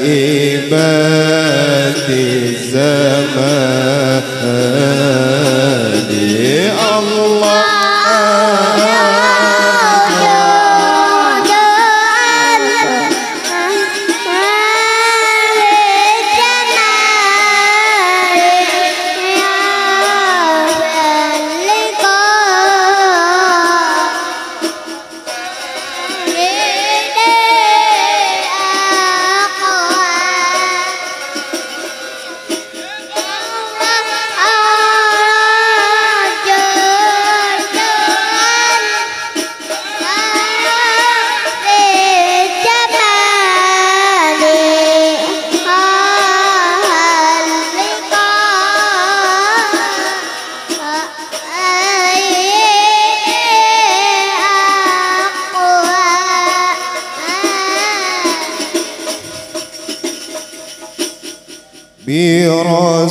غائبات الزمان الله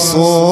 برسول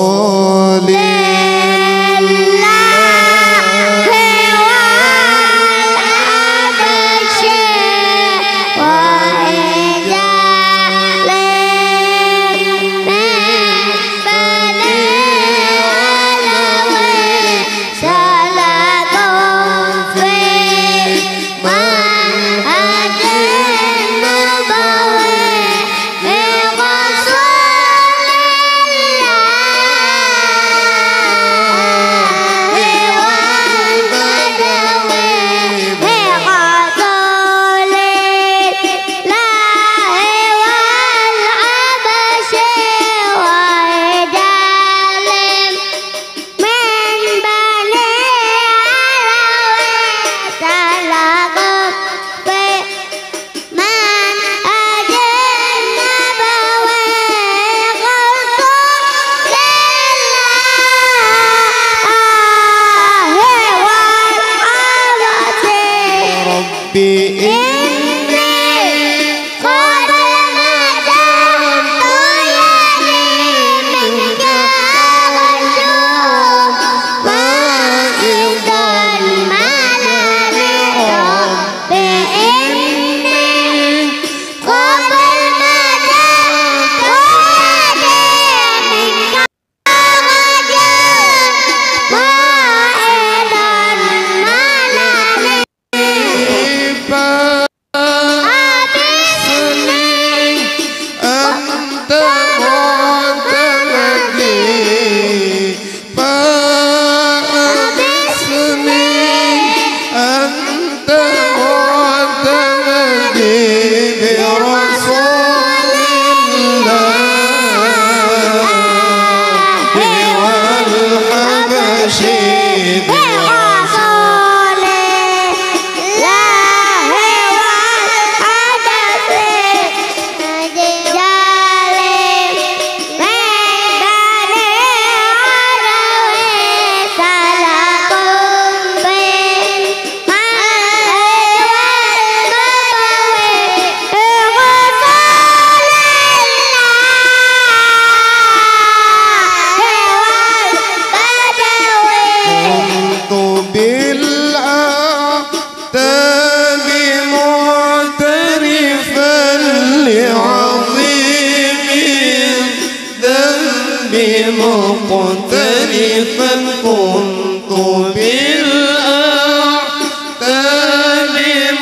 مقترفا كنت بالأعتاب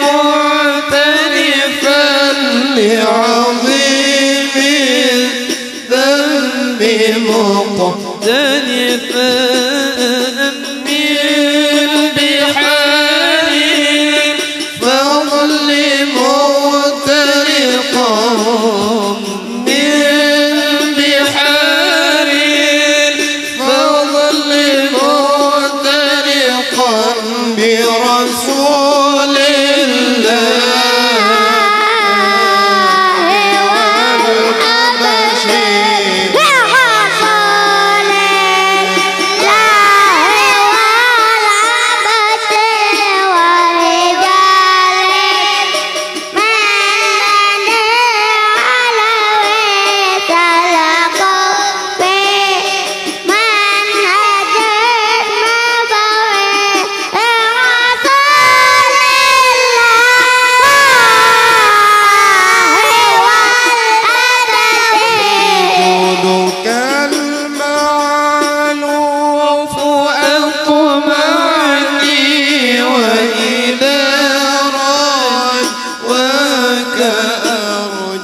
معترفا لعظيم الذنب مقترفا من البحار فظل مغترقا برسول الله والحبشي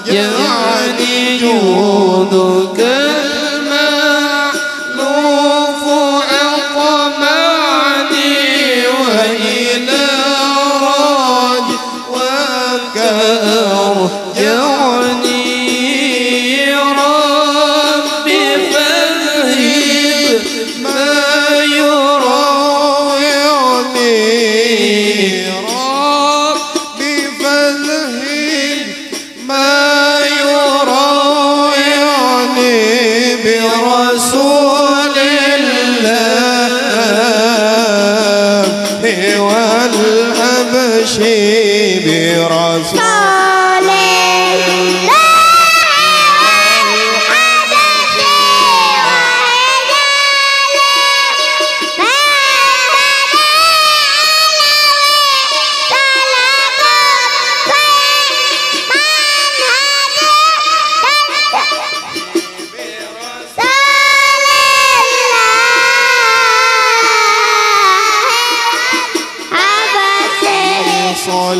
أرجعني جودك المألوف أطمعني وإلى رجوك أرجعني ربي فهب ما يراوعني ربي فهب ما يراوعني برسول الله والحبشي برسول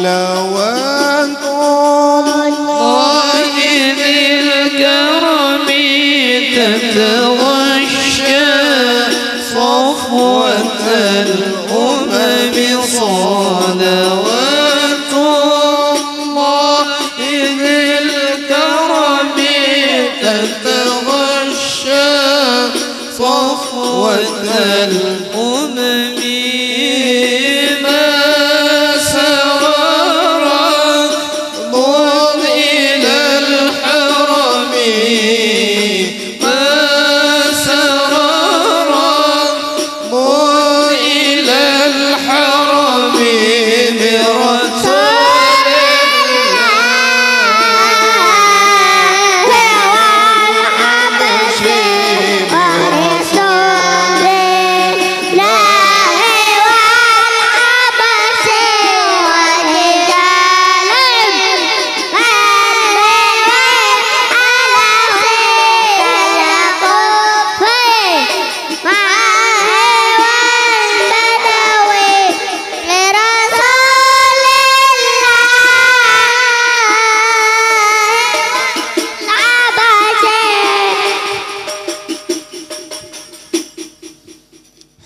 صلوات الله ذي الكرم تتغشى صفوة الأمم صلوات الله ذي الكرم تتغشى صفوة الأمم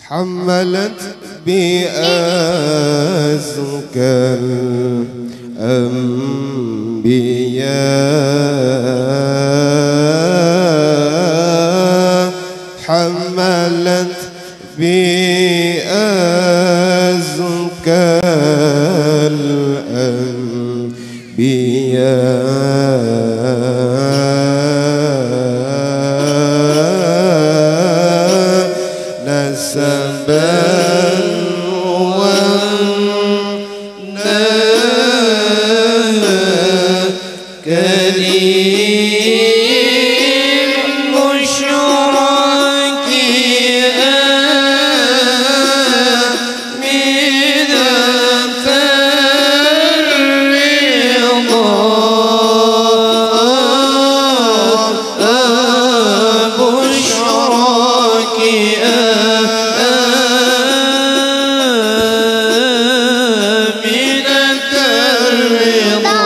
حملت بأزكى الأنبياء حملت بأزكى الأنبياء نسبا كريم بشرك آمنة الرضا بشرك آمنة الرضا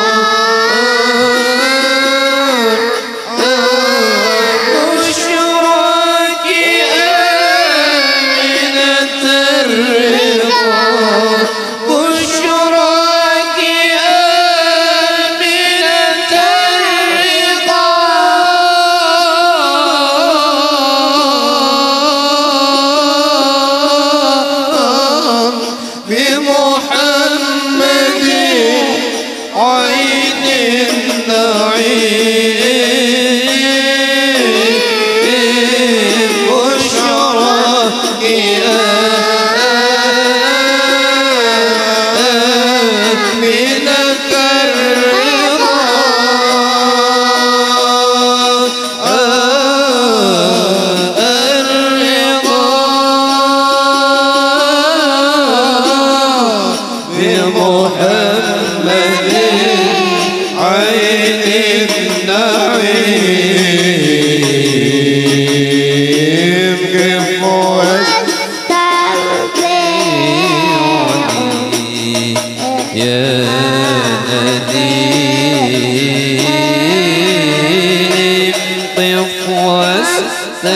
قف واستمعني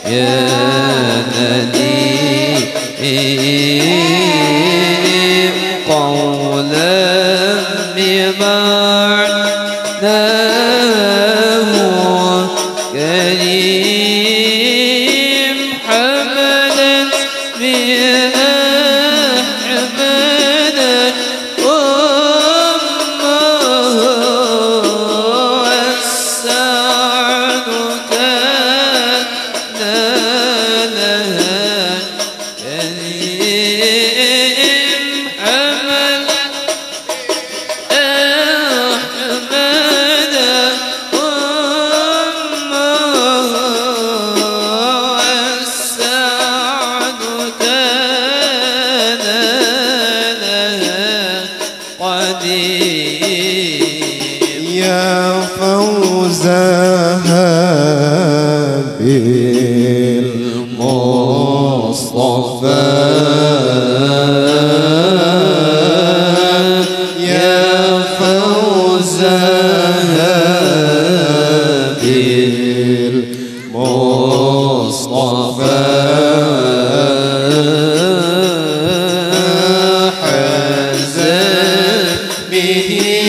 يا نديم قولا بمعناه كريم حملت بنا حمدا أمه والسعد كان لها كريم حملت يا فوزها بالمصطفى يا فوزها بالمصطفى حازت به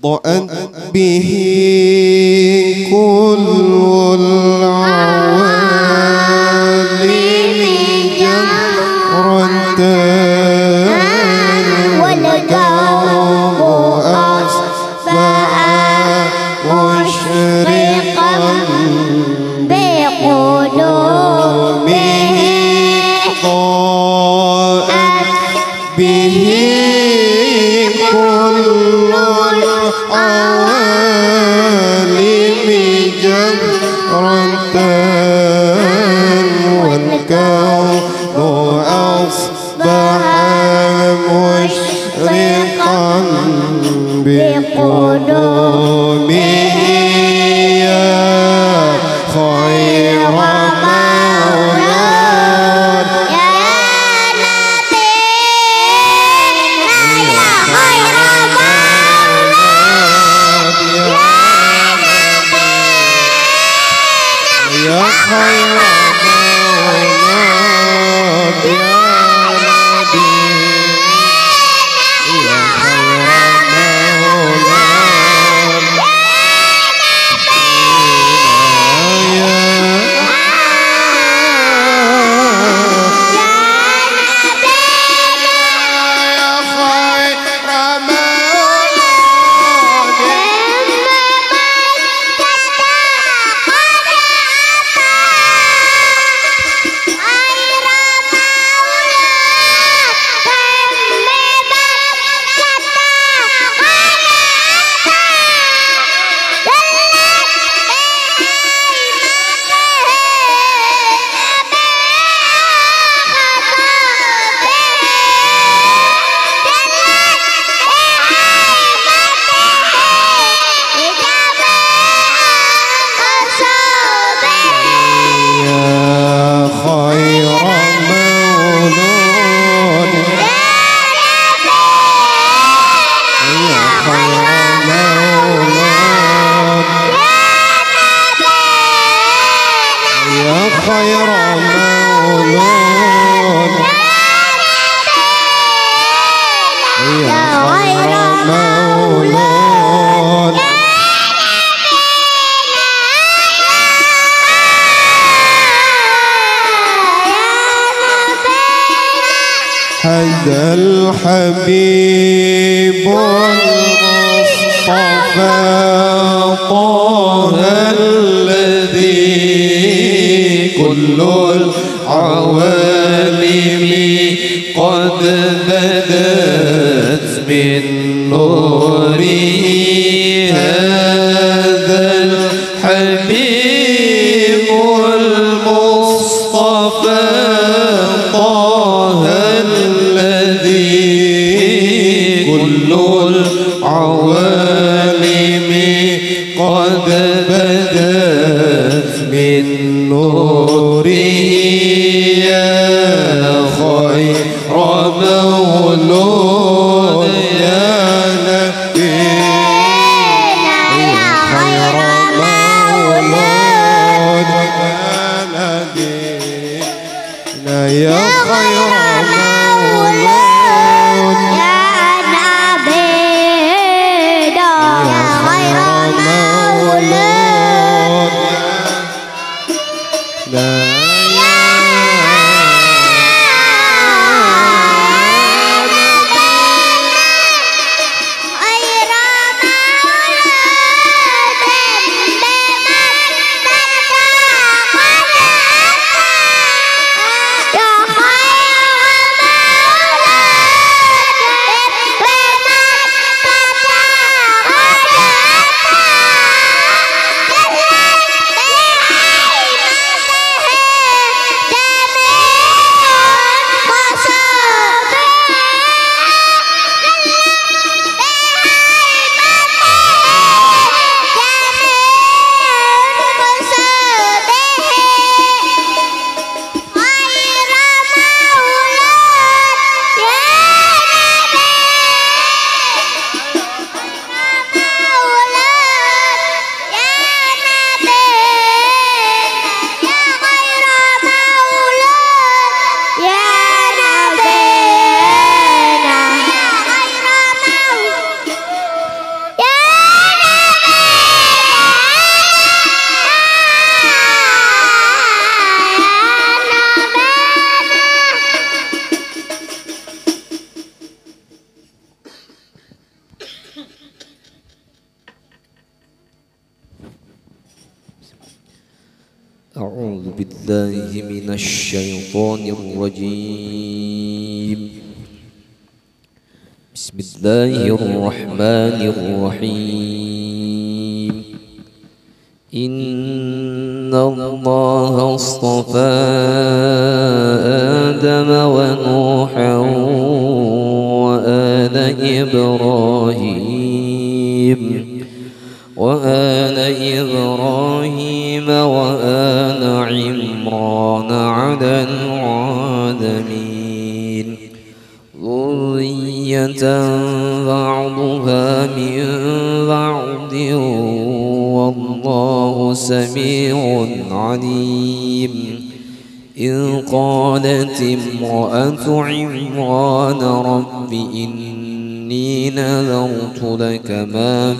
ضأت به كل العوالم جهرة والكون أصبح مشرقا بقدومه ضاءت به كل العوالم جهرة خير مولود يا نبي يا خير مولود خير مولود يا خير مولود هذا الحبيب المصطفى طه الذي كل العوالم قد بدت من نوره هذا الحبيب المصطفى طه الذي كل العوالم قد بدت من نوره يا خير مولود يا نبي يا خير مولود يا نبي يا خير مولود يا نبي يا خير مولود لا أعوذ بالله من الشيطان الرجيم. بسم الله الرحمن الرحيم. إن الله اصطفى آدم ونوحا وآل إبراهيم وآل عمران على العالمين ذرية بعضها من بعض والله والله سميع عليم إذ قالت امرأة عمران رب إني نذرت لك ما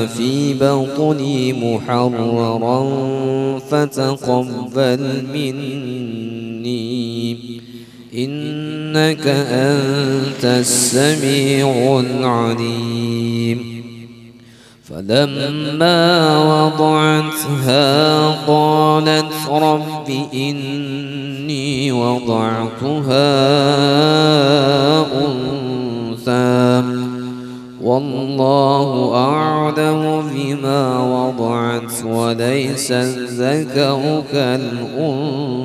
في بطني محررا فتقبل مني إنك أنت السميع العليم فلما وضعتها قالت رب إني وضعتها أنثى والله أعلم بما وضعت وليس الذكر كالأنثى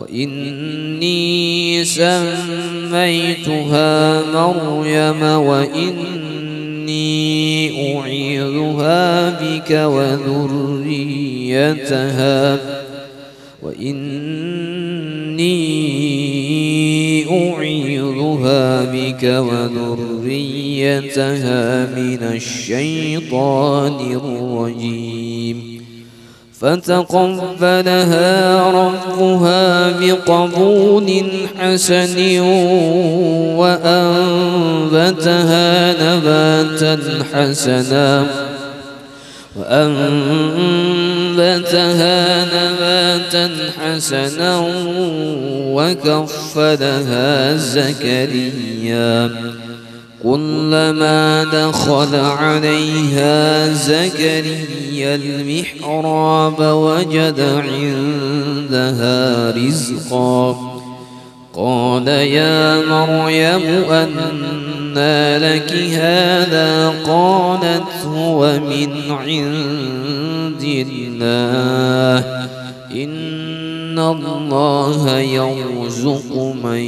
وإني سميتها مريم وإني أعيذها بك وذريتها من الشيطان الرجيم فتقبلها ربها بقبول حسن وأنبتها نباتا حسنا وكفلها زكريا كلما دخل عليها زكريا المحراب وجد عندها رزقا قال يا مريم أنى لك هذا قالت هو من عند الله إن الله يرزق من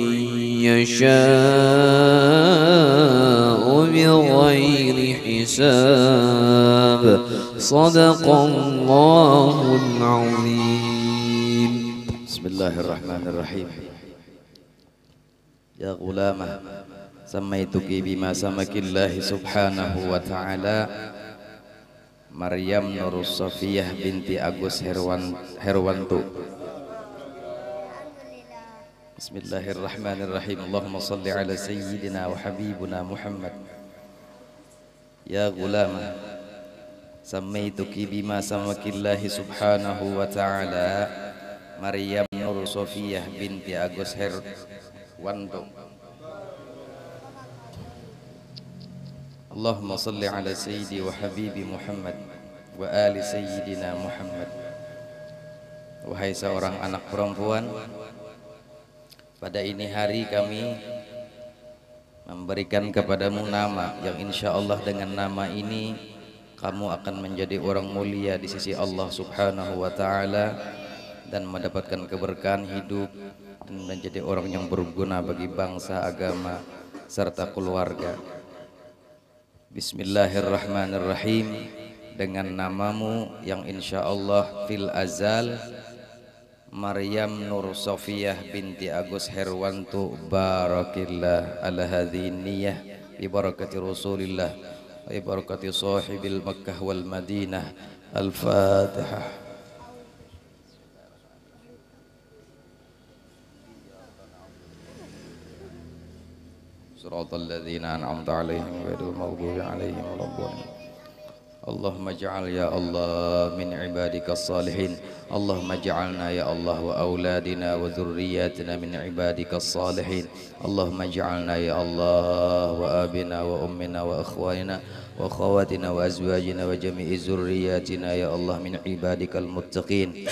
يشاء بغير حساب صدق الله العظيم. بسم الله الرحمن الرحيم. يا غلامة سميتك بما سمك الله سبحانه وتعالى Maryam Nur Sofiyah binti Agus Herwanto. Bismillahirrahmanirrahim. Allahumma salli ala sayyidina wa habibuna Muhammad. Ya gulama sammaituki bima samakillahi subhanahu wa ta'ala Maryam Nur Sofiyah binti Agus Herwanto. Allahumma salli ala sayyidi wa habibi Muhammad wa ali sayyidina Muhammad. Wahai seorang anak perempuan, pada ini hari kami memberikan kepadamu nama yang insya Allah dengan nama ini kamu akan menjadi orang mulia di sisi Allah subhanahu wa ta'ala dan mendapatkan keberkahan hidup dan menjadi orang yang berguna bagi bangsa, agama serta keluarga. Bismillahirrahmanirrahim. Dengan namamu yang insya Allah fil azal Maryam Nur Sofiyah binti Agus Herwanto, barakillah ala hadhihi niyyah bi barakati Rasulillah wa bi barakati sahibil Makkah wal Madinah. Al-Fatihah. Siratal ladzina an'amta 'alaihim ghairil maghdubi 'alaihim waladdallin. Allahumma ij'al ya Allah min ibadikas salihin. Allahumma ij'alna ya Allah wa auladina wa dhurriyyatina min ibadikas salihin. Allahumma ij'alna ya Allah wa abina wa ummina wa akhwanina wa akhawatina wa azwajina wa jami'i dhurriyyatina ya Allah min ibadikal muttaqin.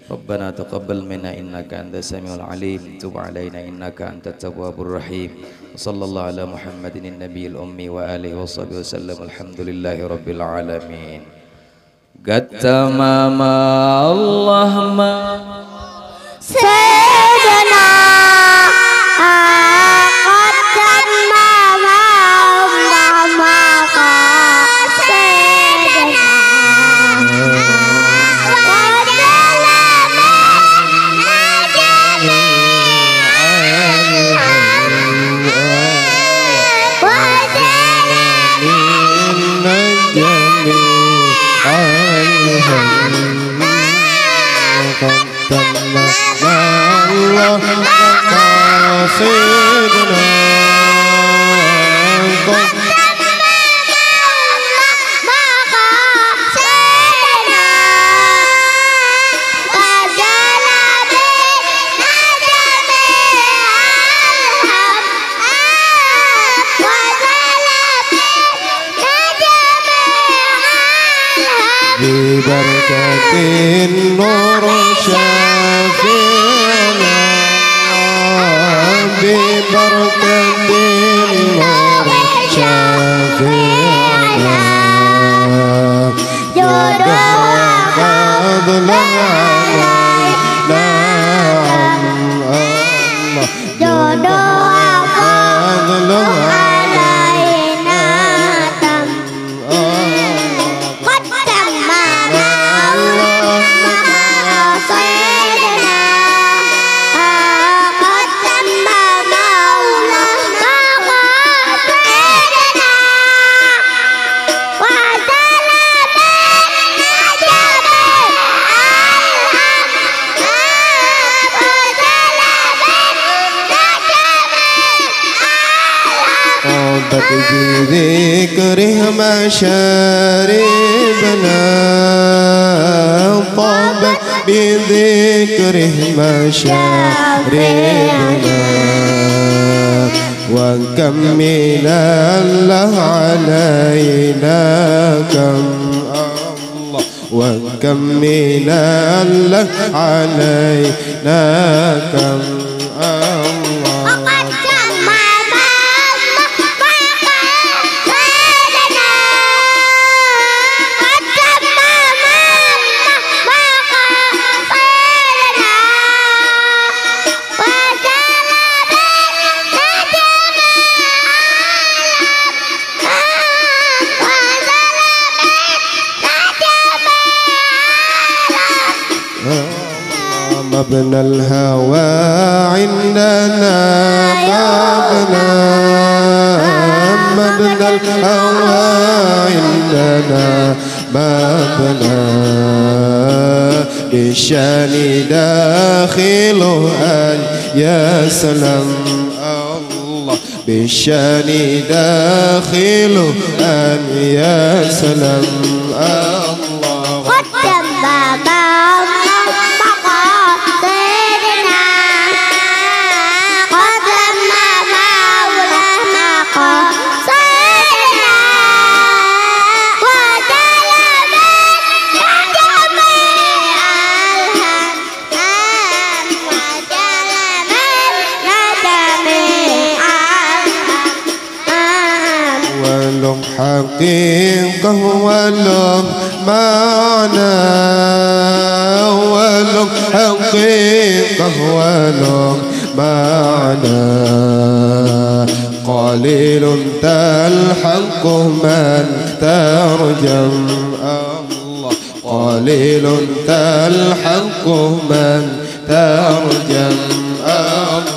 Rabbana taqabbal minna innaka antas samiul alim, tub alaina innaka antat tawwabur rahim. Sallallahu ala Muhammadin nabiyil ummi wa alihi wa sahbihi wasallam. Alhamdulillahi rabbil alamin. Gattamama Allahumma Sayyidina Qaddamama Allahumma Sayyidina Qaddamama Bibarkatin nur syafi'na, bibarkatin nur syafi'na, jodoh fadlan alaina Allah, jodoh fadlan alaina tam بذكره مشاربنا، طاب بذكره مشاربنا، وكم من الله علينا كم الله، وكم من الله علينا كم الله. مبنى الهوى عندنا مبنى الهوى عندنا مبنى بالشان داخله أن يا سلام الله، بالشان داخله أن يا سلام الله. حقيقة ولهم معنى، ولهم حقيقة ولهم معنى، قليل تلحق من ترجم الله، قليل تلحق من ترجم الله.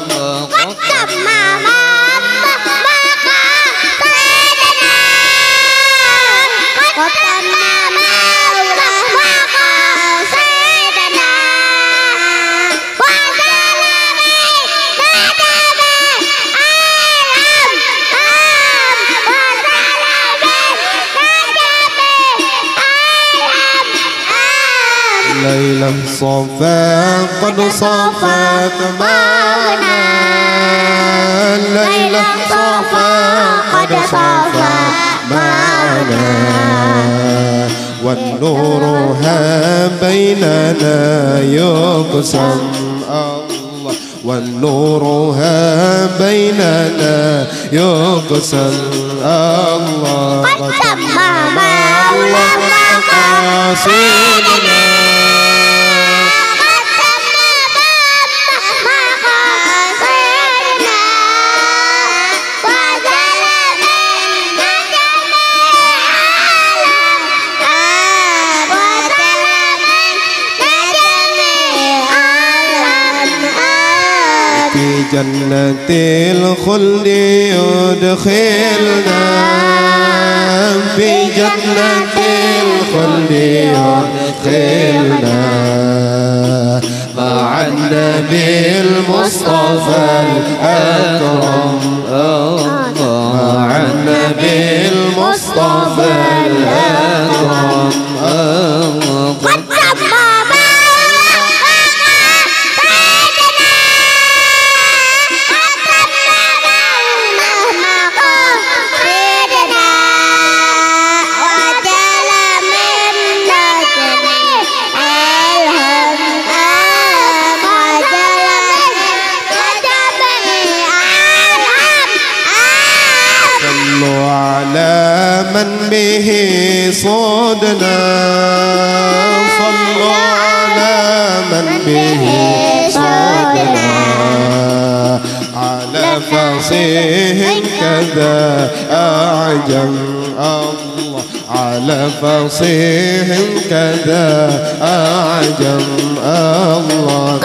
ليلة صفا قد صفت معنا، ليلة صفا قد صفت معنا، والنورها بيننا يقسم الله، والنورها بيننا يقسم الله. قد تمم الله مقاصدنا، جنة الخلد يدخلنا، في جنة الخلد يدخلنا مع النبي المصطفى الأكرم مع النبي المصطفى الأكرم من به صودنا صلوا على من به صودنا على فصيح كذا أعجم الله على فصيح كذا أعجم الله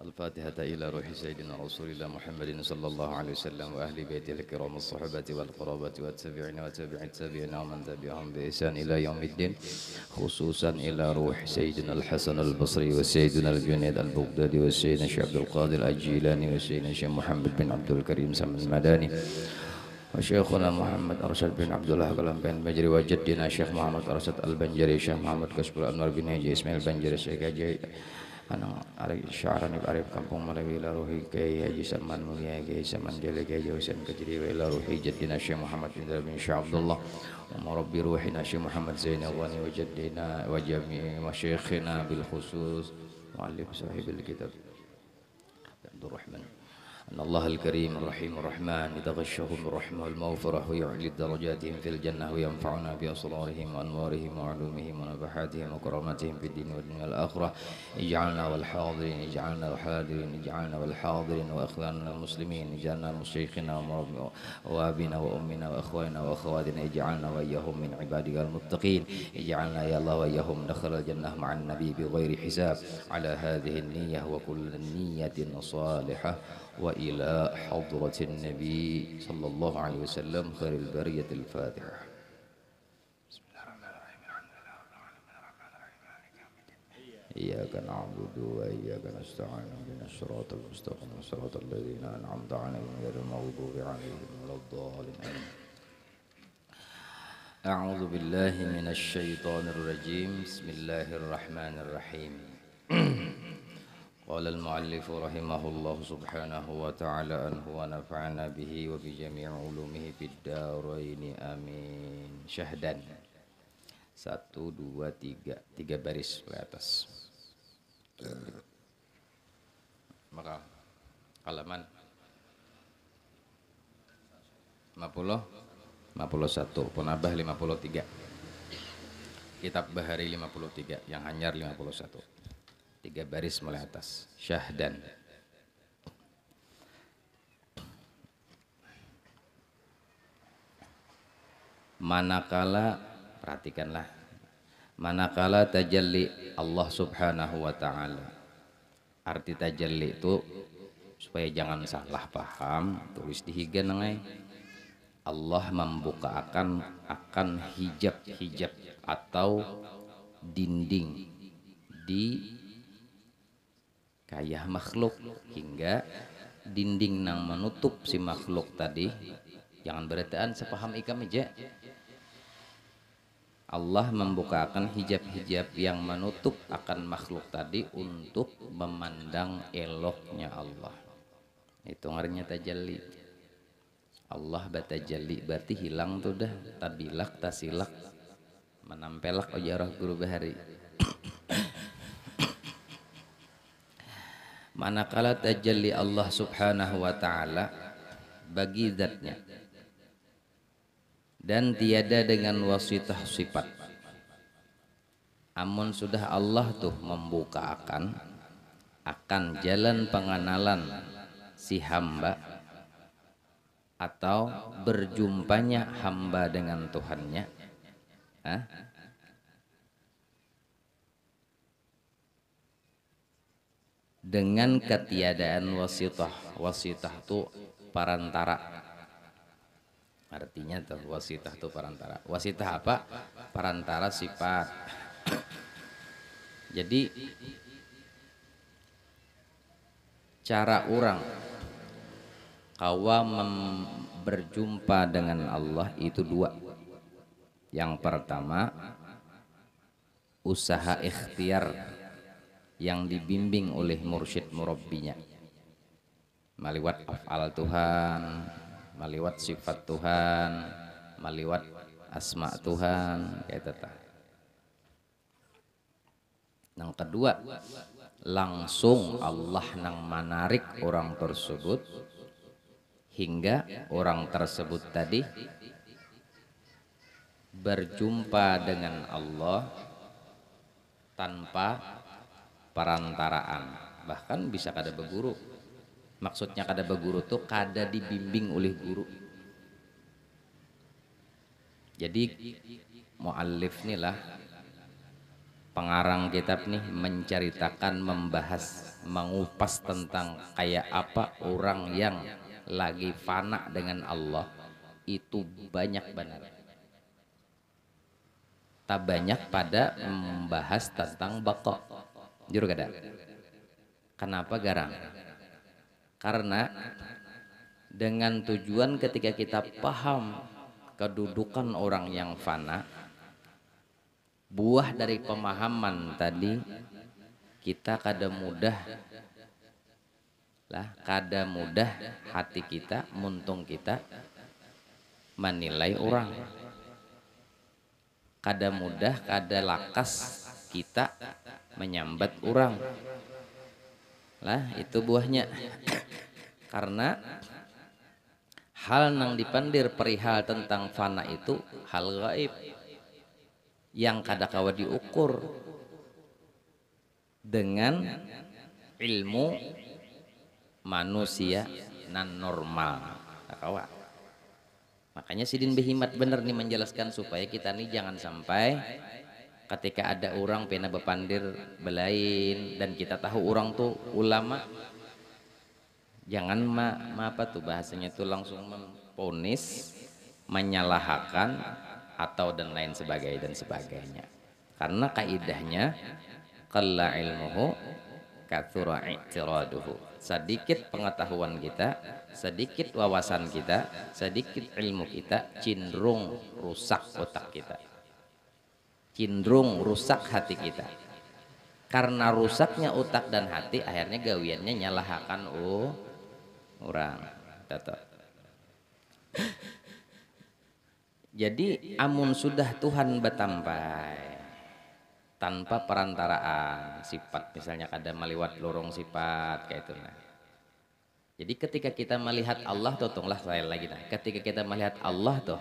الفاتحة إلى روح سيدنا رسول الله محمد صلى الله عليه وسلم وأهل بيته الكرام الصحبة والقرابة والتابعين وتابع التابعين ومن تبعهم بإحسان إلى يوم الدين خصوصا إلى روح سيدنا الحسن البصري وسيدنا الجنيد البغدادي وسيدنا الشيخ عبد القادر الجيلاني وسيدنا الشيخ محمد بن عبد الكريم سمن المداني وشيخنا محمد أرشد بن عبد الله كلام بن بنجري وجدنا الشيخ محمد أرشد البنجري الشيخ محمد كشف الأنوار بن هجي إسماعيل البنجري الشيخ هجي أنا أريد شعرا بعرف كمبون ملوي إلى روحي كي هجي سلمان موليا كي سلمان جل كي جوسن كجري وإلى روحي جدنا الشيخ محمد بن شيخ عبد الله ومربي روحنا الشيخ محمد زين الغني وجدنا وجميع مشايخنا بالخصوص معلم صاحب الكتاب عبد الرحمن أن الله الكريم الرحيم الرحمن يتغشهم بالرحمة والمغفرة ويعلي درجاتهم في الجنة وينفعنا بأسرارهم وأنوارهم وعلومهم ونفحاتهم وكراماتهم في الدين والدنيا والآخرة اجعلنا والحاضرين اجعلنا والحاضرين اجعلنا والحاضرين وأخواننا المسلمين اجعلنا مشايخنا وأبينا وأمنا وأخواننا وأخواتنا اجعلنا وإياهم من عبادك المتقين اجعلنا يا الله وإياهم دخل الجنة مع النبي بغير حساب على هذه النية وكل نية صالحة وإلى حضرة النبي صلى الله عليه وسلم خير البرية الفاتحة. بسم الله الرحمن الرحيم الحمد لله رب العالمين الرحمن الرحيم مالك يوم الدين إياك نعبد وإياك نستعين اهدنا الصراط المستقيم صراط الذين أنعمت عليهم غير المغضوب عليهم ولا الضالين. أعوذ بالله من الشيطان الرجيم بسم الله الرحمن الرحيم. قال المؤلف رحمه الله سبحانه وتعالى أنه ونفعنا به وبجميع علومه في الدارين آمين. Syahdan 1, 2, 3 baris ke atas. Maka halaman 51 Penabah 53 Kitab Bahari 53 yang Hanyar 51 3 baris mulai atas. Syahdan. Manakala, perhatikanlah, manakala tajalli Allah subhanahu wa ta'ala. Arti tajalli itu supaya jangan salah paham, tulis di higa nengai. Allah membuka akan hijab-hijab atau dinding di kayah makhluk hingga dinding nang menutup si makhluk tadi. Jangan berarti sepaham ikam aja. Allah membukakan hijab-hijab yang menutup akan makhluk tadi untuk memandang eloknya Allah. Itu artinya tajalli. Allah batajalli berarti hilang tuh dah, tabilak tasilak menampelak ojarah guru bahari. Manakala tajalli Allah subhanahu wa ta'ala bagi zatnya dan tiada dengan wasitah sifat, amun sudah Allah tuh membuka akan jalan pengenalan si hamba atau berjumpanya hamba dengan Tuhannya, dengan ketiadaan wasitah. Wasitah tuh perantara. Artinya tuh wasitah tuh perantara. Wasitah apa? Perantara sifat. Jadi cara orang kawa berjumpa dengan Allah itu dua. Yang pertama usaha ikhtiar yang dibimbing oleh mursyid murabbinya, meliwat af'al Tuhan, meliwat sifat Tuhan, meliwat asma Tuhan, kayak tetap. Yang kedua, langsung Allah nang menarik orang tersebut hingga orang tersebut tadi berjumpa dengan Allah tanpa perantaraan, bahkan bisa kada beguru. Maksudnya kada beguru tuh kada dibimbing oleh guru. Jadi muallif nih lah, pengarang kitab nih menceritakan, membahas, mengupas tentang kayak apa orang yang lagi fana dengan Allah itu banyak benar. Tak banyak pada membahas tentang baqa. Juru kada. Kenapa garang? Karena dengan tujuan ketika kita paham kedudukan orang yang fana, buah dari pemahaman tadi kita kada mudah hati kita, muntung kita menilai orang. Kada mudah, kada lakas kita menyambat orang. Lah itu buahnya. Karena hal nang dipandir perihal tentang fana itu hal gaib yang kada kawa diukur dengan ilmu manusia nan normal. Kawa. Makanya Sidin Behimat bener nih menjelaskan supaya kita nih jangan sampai ketika ada orang pena bepandir belain dan kita tahu orang tuh ulama, jangan apa tuh bahasanya tuh langsung memponis, menyalahkan atau dan lain sebagainya. Karena kaidahnya qalla ilmuhu katsura i'tiraduhu. Sedikit pengetahuan kita, sedikit wawasan kita, sedikit ilmu kita cenderung rusak otak kita, cenderung rusak hati kita. Karena rusaknya otak dan hati, akhirnya gawiannya nyalahakan orang. Jadi amun sudah Tuhan betampai tanpa perantaraan sifat, misalnya kada meliwat lorong sifat kayak itu. Nah, jadi ketika kita melihat Allah tuh, tunglah saya lagi nah, ketika kita melihat Allah tuh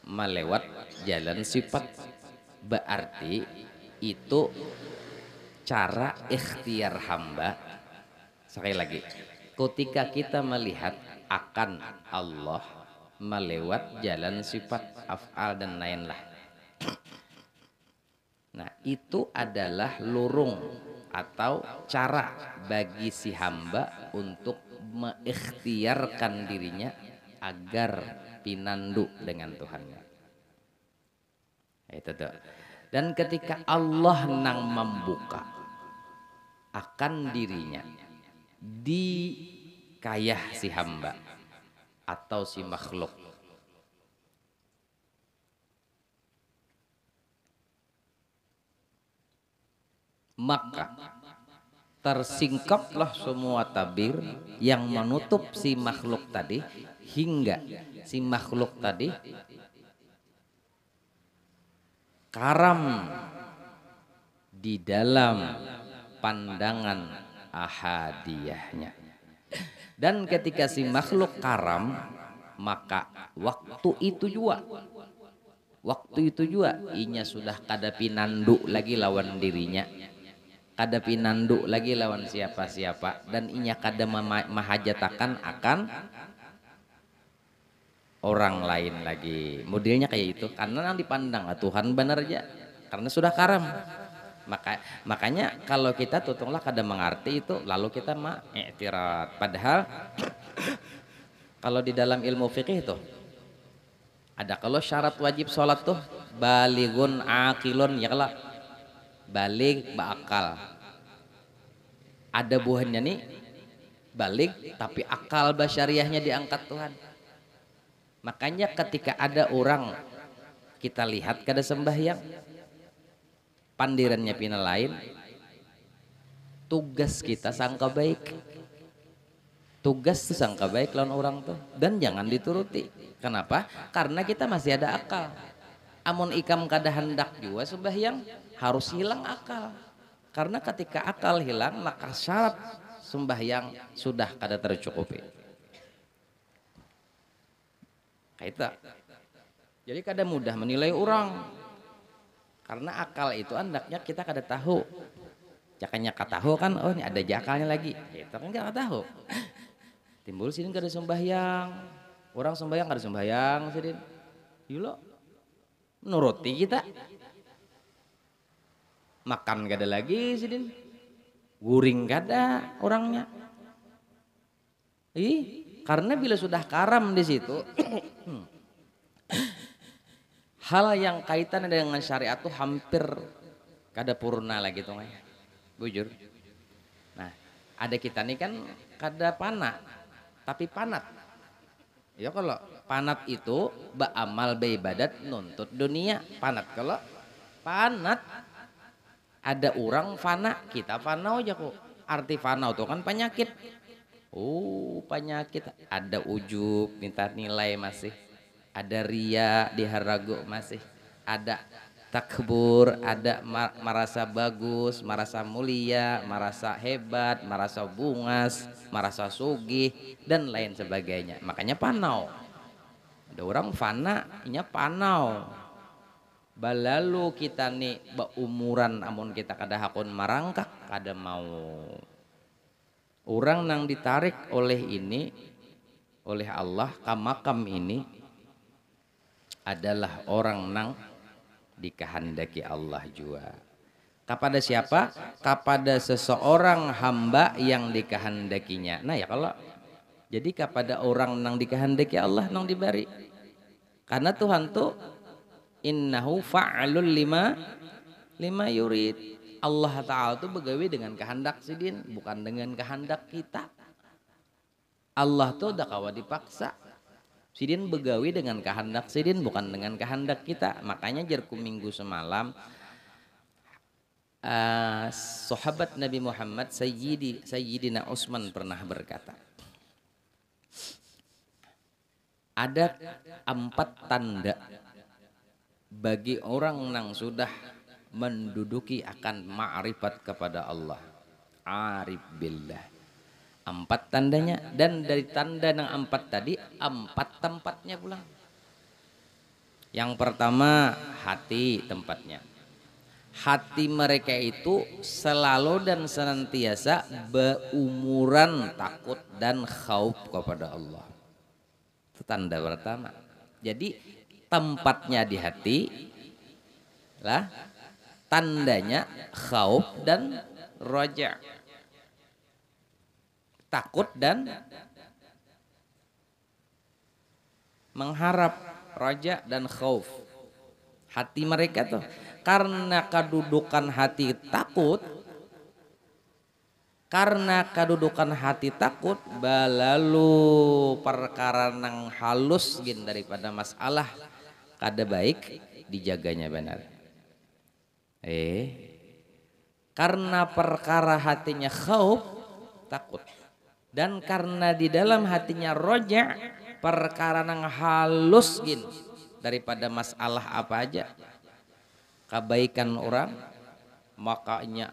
melewat jalan sifat, berarti itu cara ikhtiar hamba. Sekali lagi, ketika kita melihat akan Allah melewat jalan sifat, af'al dan lain-lain. Nah, itu adalah lorong atau cara bagi si hamba untuk mengikhtiarkan dirinya agar pinandu dengan Tuhannya. Itu tuh. Dan ketika Allah nang membuka akan dirinya di kayah si hamba atau si makhluk, maka tersingkaplah semua tabir yang menutup si makhluk tadi hingga si makhluk tadi karam di dalam pandangan ahadiyahnya. Dan ketika si makhluk karam, maka waktu itu juga inya sudah kada pinanduk lagi lawan dirinya, kada pinanduk lagi lawan siapa-siapa, dan inya kada mahajatakan akan orang lain lagi. Modelnya kayak itu karena yang dipandang Tuhan benar aja karena sudah karam. Makanya kalau kita tutunglah kada mengerti itu lalu kita i'tirat. Padahal kalau di dalam ilmu fikih itu ada kalau syarat wajib sholat tuh balighun aqilun, ya kalau baligh beakal. Ada buahnya nih baligh tapi akal basyariahnya diangkat Tuhan. Makanya ketika ada orang kita lihat kada sembahyang pandirannya pina lain, tugas kita sangka baik, tugas tuh sangka baik lawan orang tuh, dan jangan dituruti. Kenapa? Karena kita masih ada akal. Amun ikam kada hendak juga sembahyang harus hilang akal, karena ketika akal hilang maka syarat sembahyang sudah kada tercukupi. Kaita. Jadi kada mudah menilai orang. Karena akal itu andaknya kita kada tahu. Jakanya kada tahu kan, oh ini ada jakalnya lagi. Kita kan kada tahu. Timbul sini kada sembahyang. Orang sembahyang kada sembahyang sidin. Yulo. Menuruti kita. Makan kada lagi sidin. Guring kada orangnya. Karena bila sudah karam di situ hal yang kaitan dengan syariat tuh hampir kada purna lagi tuh ya. Bujur. Nah, ada kita nih kan kada panat, tapi panat. Ya kalau panat itu beramal beribadat nuntut dunia. Panat kalau panat ada orang fana, kita fana aja kok. Arti fana itu kan penyakit. Oh, penyakit. Ada ujub, minta nilai masih. Ada ria diharago masih, ada takbur, ada merasa bagus, merasa mulia, merasa hebat, merasa bungas, merasa sugih dan lain sebagainya. Makanya panau. Ada orang fana, inya panau. Balalu kita nih baumuran amun kita kada hakun marangkak kada mau. Orang nang ditarik oleh ini oleh Allah ka makam ini adalah orang nang dikehendaki Allah juga. Kepada siapa? Kepada seseorang hamba yang dikehendakinya. Nah ya kalau jadi kepada orang nang dikehendaki Allah nang diberi. Karena Tuhan tuh innahu fa'alul lima yurid. Allah Ta'ala tuh begawi dengan kehendak sidin, bukan dengan kehendak kita. Allah tuh udah kawa dipaksa. Sidin begawi dengan kehendak sidin bukan dengan kehendak kita. Makanya jerku minggu semalam sahabat Nabi Muhammad Sayyidina Utsman pernah berkata, ada 4 tanda bagi orang yang sudah menduduki akan ma'rifat kepada Allah, arif billah. 4 tandanya, dan dari tanda yang 4 tadi 4 tempatnya pulang. Yang pertama hati tempatnya. Hati mereka itu selalu dan senantiasa berumuran takut dan khauf kepada Allah. Itu tanda pertama. Jadi tempatnya di hati lah, tandanya khauf dan roja. Takut dan mengharap, raja dan khauf. Hati mereka tuh karena kedudukan hati takut, balalu perkara nang halus gin daripada masalah kada baik dijaganya benar. Karena perkara hatinya khauf, takut. Dan karena di dalam hatinya roja, perkara nang halus gin daripada masalah apa aja. Kebaikan orang, makanya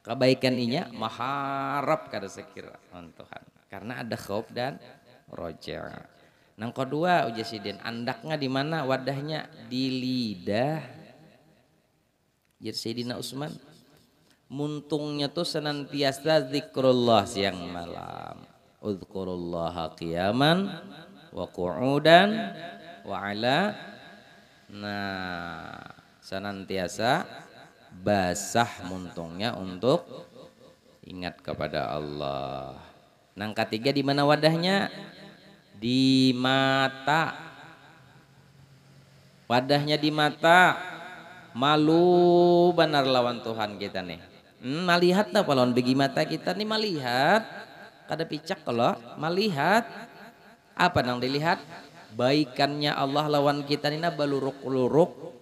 kebaikan inya maharap kada sekira Tuhan. Karena ada khauf dan roja. Nang kedua uji sidin, andaknya di mana wadahnya? Di lidah. Jadi Sayyidina Utsman muntungnya tuh senantiasa zikrullah siang malam. Udzkurullaha qiyaman wa qu'udan wa ala. Nah, senantiasa basah muntungnya untuk ingat kepada Allah. Nang ketiga di mana wadahnya? Di mata. Wadahnya di mata. Malu benar lawan Tuhan kita nih. Melihat apa lawan bagi mata kita nih melihat. Kada picak kalau melihat. Apa nang dilihat? Baikannya Allah lawan kita nih baluruk-luruk.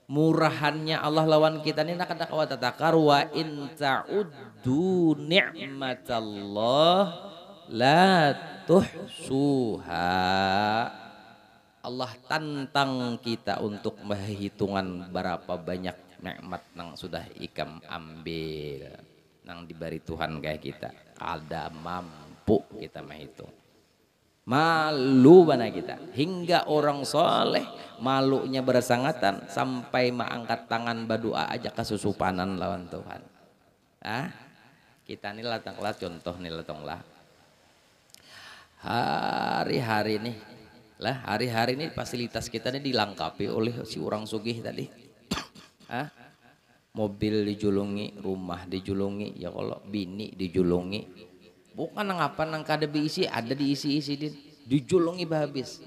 Murahannya Allah lawan kita nih kada kawat tatakar wa in ta'uddu ni'matallah la tuhsuha. Allah tantang kita untuk menghitungan berapa banyak nikmat nang sudah ikam ambil nang diberi Tuhan kayak kita. Ada mampu kita menghitung. Malu bana kita hingga orang soleh malunya bersangatan sampai mengangkat tangan berdoa aja kesusupanan lawan Tuhan. Kita nih latanglah contoh nih latanglah hari-hari nih lah hari-hari ini fasilitas kita nih dilengkapi oleh si orang sugih tadi. Mobil dijulungi, rumah dijulungi, ya kalau bini dijulungi. Bukan nang apa nang kada diisi, ada diisi-isi dijulungi habis.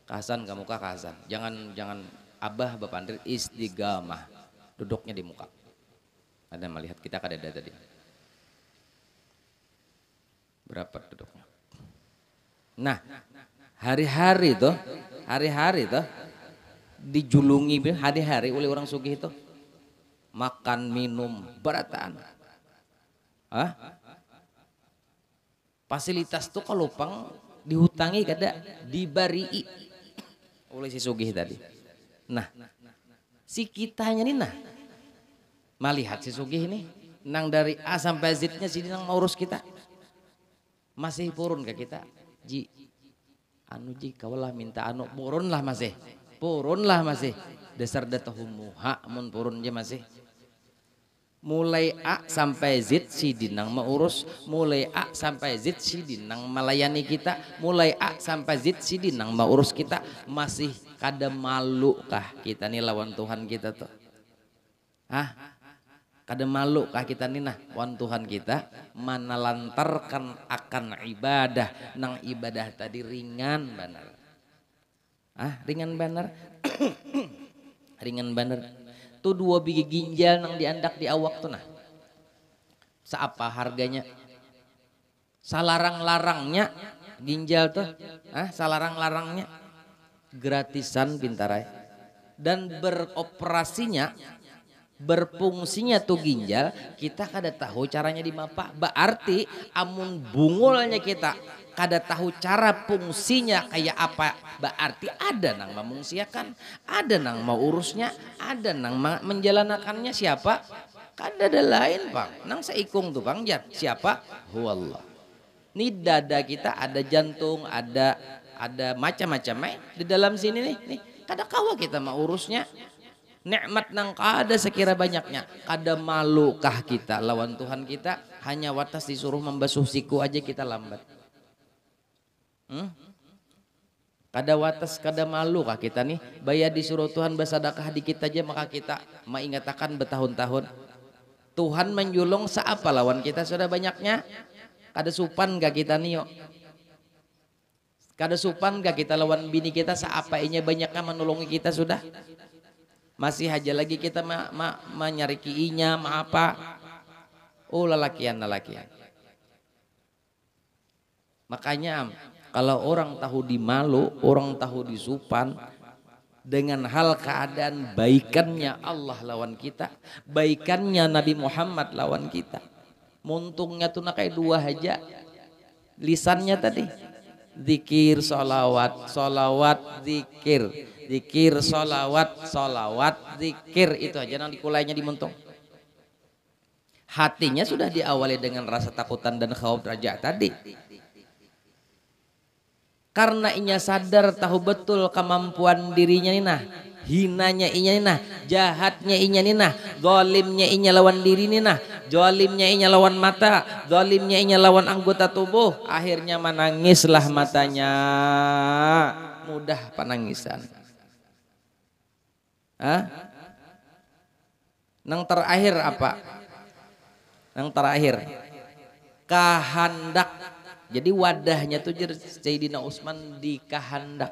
Kasan kamu kasan. Jangan abah bapak Andri istiqamah. Duduknya di muka. Ada melihat kita kada ada tadi. Berapa duduknya? Nah, hari-hari tuh dijulungi hari-hari oleh orang sugih itu. Makan minum berataan. Fasilitas tuh kalau pang dihutangi kada dibari oleh si sugih tadi. Nah, si kitanya nih melihat si sugih ini nang dari A sampai Z-nya sini nang mau urus kita. Masih purun ke kita. Ji kawalah minta purun lah masih. Dasar datahu muha mun purun je masih. Mulai A sampai Z si dinang mengurus, mulai A sampai Z si dinang melayani kita, mulai A sampai Z si dinang mengurus kita. Masih kada malu kah kita nih lawan Tuhan kita tuh? Kada malu kah kita nih lawan Tuhan kita? Mana lantarkan akan ibadah, nang ibadah tadi ringan benar. Ringan benar. Ringan benar. Tuh 2 biji ginjal nang diandak di awak tuh seapa harganya? Salarang-larangnya ginjal tuh, salarang-larangnya gratisan pintarai. Dan beroperasinya, berfungsinya tuh ginjal kita kada tahu caranya di mapa. Berarti amun bungulnya kita kada tahu cara fungsinya kayak apa, berarti ada nang memungsiakan, ada nang mau urusnya, ada nang menjalankannya siapa? Kada ada lain bang, nang seikung tuh bang siapa? Huwallah. Nih dada kita ada jantung, ada macam-macam di dalam sini nih kada kawa kita mau urusnya. Nikmat nang kada sekira banyaknya, kada malukah kita lawan Tuhan kita? Hanya watas disuruh membasuh siku aja kita lambat. Kada watas kada malu kah kita nih bayar disuruh Tuhan bersedekah dikit aja maka kita mengingatakan bertahun-tahun. Tuhan menjulung seapa lawan kita sudah banyaknya. Kada supan gak kita nih yo. Kada supan gak kita lawan bini kita seapa inya banyaknya menolongi kita sudah. Masih aja lagi kita menyariki inya apa. Lalakian. Makanya kalau orang tahu dimalu, orang tahu disupan, dengan hal keadaan baikannya Allah lawan kita, baikannya Nabi Muhammad lawan kita. Muntungnya tuh kayak dua aja lisannya tadi, zikir solawat, solawat zikir, zikir solawat, solawat zikir, itu aja yang dikulainya di muntung. Hatinya sudah diawali dengan rasa takutan dan khauf raja tadi. Karena inya sadar tahu betul kemampuan dirinya nina, hinanya inya nina, jahatnya inya nina, zalimnya inya lawan diri nina, zalimnya inya lawan mata, zalimnya inya lawan anggota tubuh. Akhirnya menangislah matanya, mudah penangisan. Nang terakhir apa? Nang terakhir kahandak. Jadi wadahnya tuh Sayyidina Utsman di kahandak.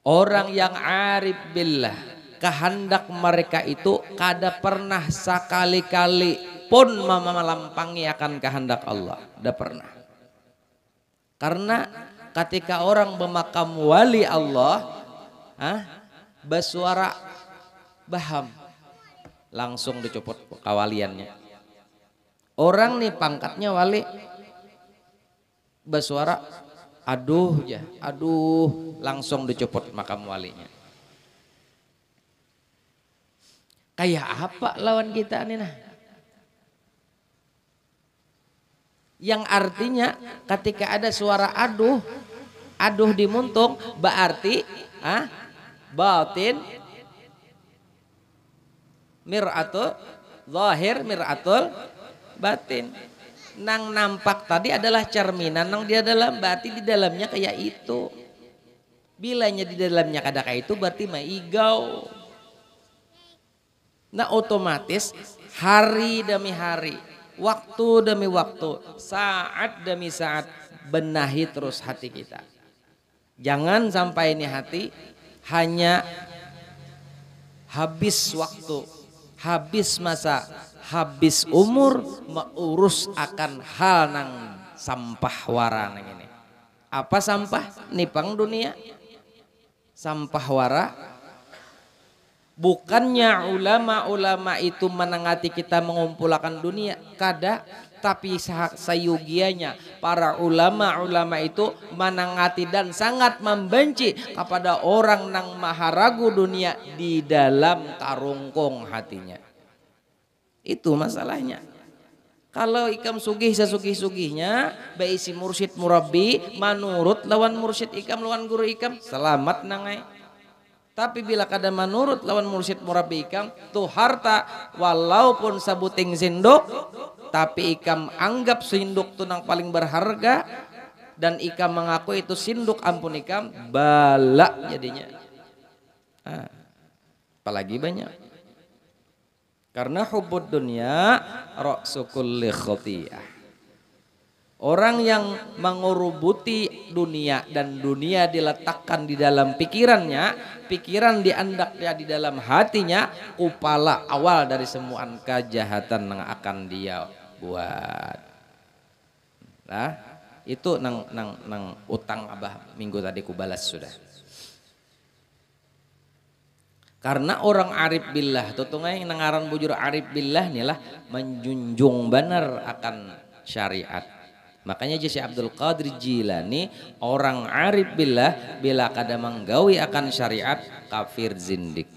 Orang yang arif billah, kehendak mereka itu kada pernah sekali-kali pun melampangi akan kehendak Allah. Tidak pernah. Karena ketika orang memakam wali Allah, bersuara baham, langsung dicopot kawaliannya. Orang nih pangkatnya wali, bersuara aduh ya, aduh, langsung dicopot makam walinya. Kayak apa lawan kita nih nah? Yang artinya ketika ada suara aduh, aduh di muntung, berarti batin mir'atul zahir, mir'atul batin. Nang nampak tadi adalah cerminan nang dia dalam, berarti di dalamnya kayak itu. Bilanya di dalamnya kada kayak itu berarti maigau. Nah otomatis hari demi hari, waktu demi waktu, saat demi saat, benahi terus hati kita. Jangan sampai ini hati hanya habis waktu, habis masa, habis umur mengurus akan hal nang sampah wara nang ini. Apa sampah? Nipang dunia. Sampah wara. Bukannya ulama-ulama itu menangati kita mengumpulkan dunia, kada, tapi sayugianya para ulama-ulama itu menangati dan sangat membenci kepada orang nang maharagu dunia di dalam karungkung hatinya. Itu masalahnya. Kalau ikam sugih sesugih-sugihnya, baisi mursyid murabbi, manurut lawan mursyid ikam lawan guru ikam, selamat nangai. Tapi bila kada manurut lawan mursyid murabbi ikam, tuh harta walaupun sabuting sinduk, tapi ikam anggap sinduk tuh nang paling berharga, dan ikam mengaku itu sinduk ampun ikam, balak jadinya. Apalagi banyak. Karena hubbud dunya ra'su kulli khotiyah. Orang yang mengurubuti dunia dan dunia diletakkan di dalam pikirannya, pikiran diandaknya di dalam hatinya, kepala awal dari semua kejahatan yang akan dia buat. Nah, itu nang utang abah minggu tadi ku balas sudah. Karena orang arif billah, tutungai nangaran bujur arif billah nilah menjunjung benar akan syariat. Makanya Syekh Abdul Qadir Jilani orang arif billah bila kada menggawi akan syariat kafir zindik.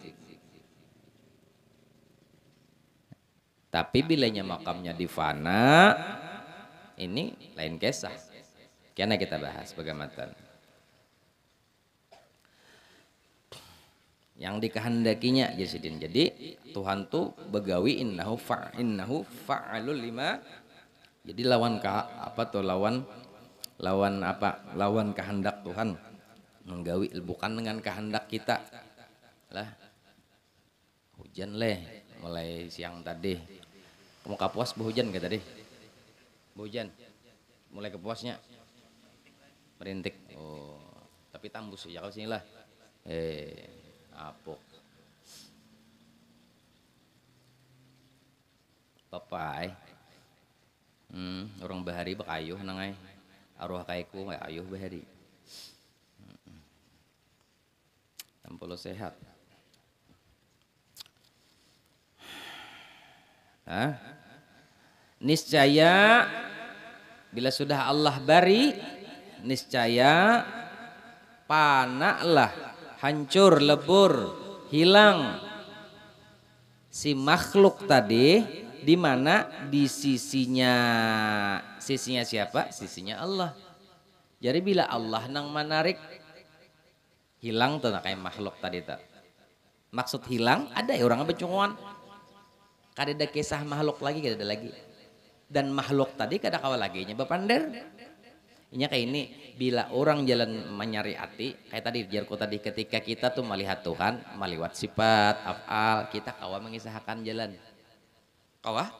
Tapi bilanya makamnya di fana, ini lain kisah. Karena kita bahas bagaimana. Yang dikehendakinya Yazidin. Jadi Tuhan tuh begawi innahu fa'alul lima. Jadi lawan lawan kehendak Tuhan menggawi, bukan dengan kehendak kita lah. Hujan leh mulai siang tadi. Kamu kapuas berhujan gak tadi? Berhujan mulai kepuasnya merintik. Oh tapi tambus ya kalau sini lah. Apok papai orang bahari bakayuh nangai arwah kaiku ayuh bahari. 60 sehat. Hah? Niscaya bila sudah Allah bari, niscaya panaklah, hancur, lebur, hilang si makhluk tadi, di mana di sisinya siapa? Sisinya Allah. Jadi bila Allah nang menarik, hilang tuh kayak makhluk tadi tak. Maksud hilang ada ya orang becunguan. Kada ada kisah makhluk lagi, kada ada lagi. Dan makhluk tadi kada kawal lagi nya bapander. Inya kayak ini, bila orang jalan menyari hati, kayak tadi jarku tadi, ketika kita tuh melihat Tuhan, melihat sifat, afal, kita kawa mengisahkan jalan. Kawa?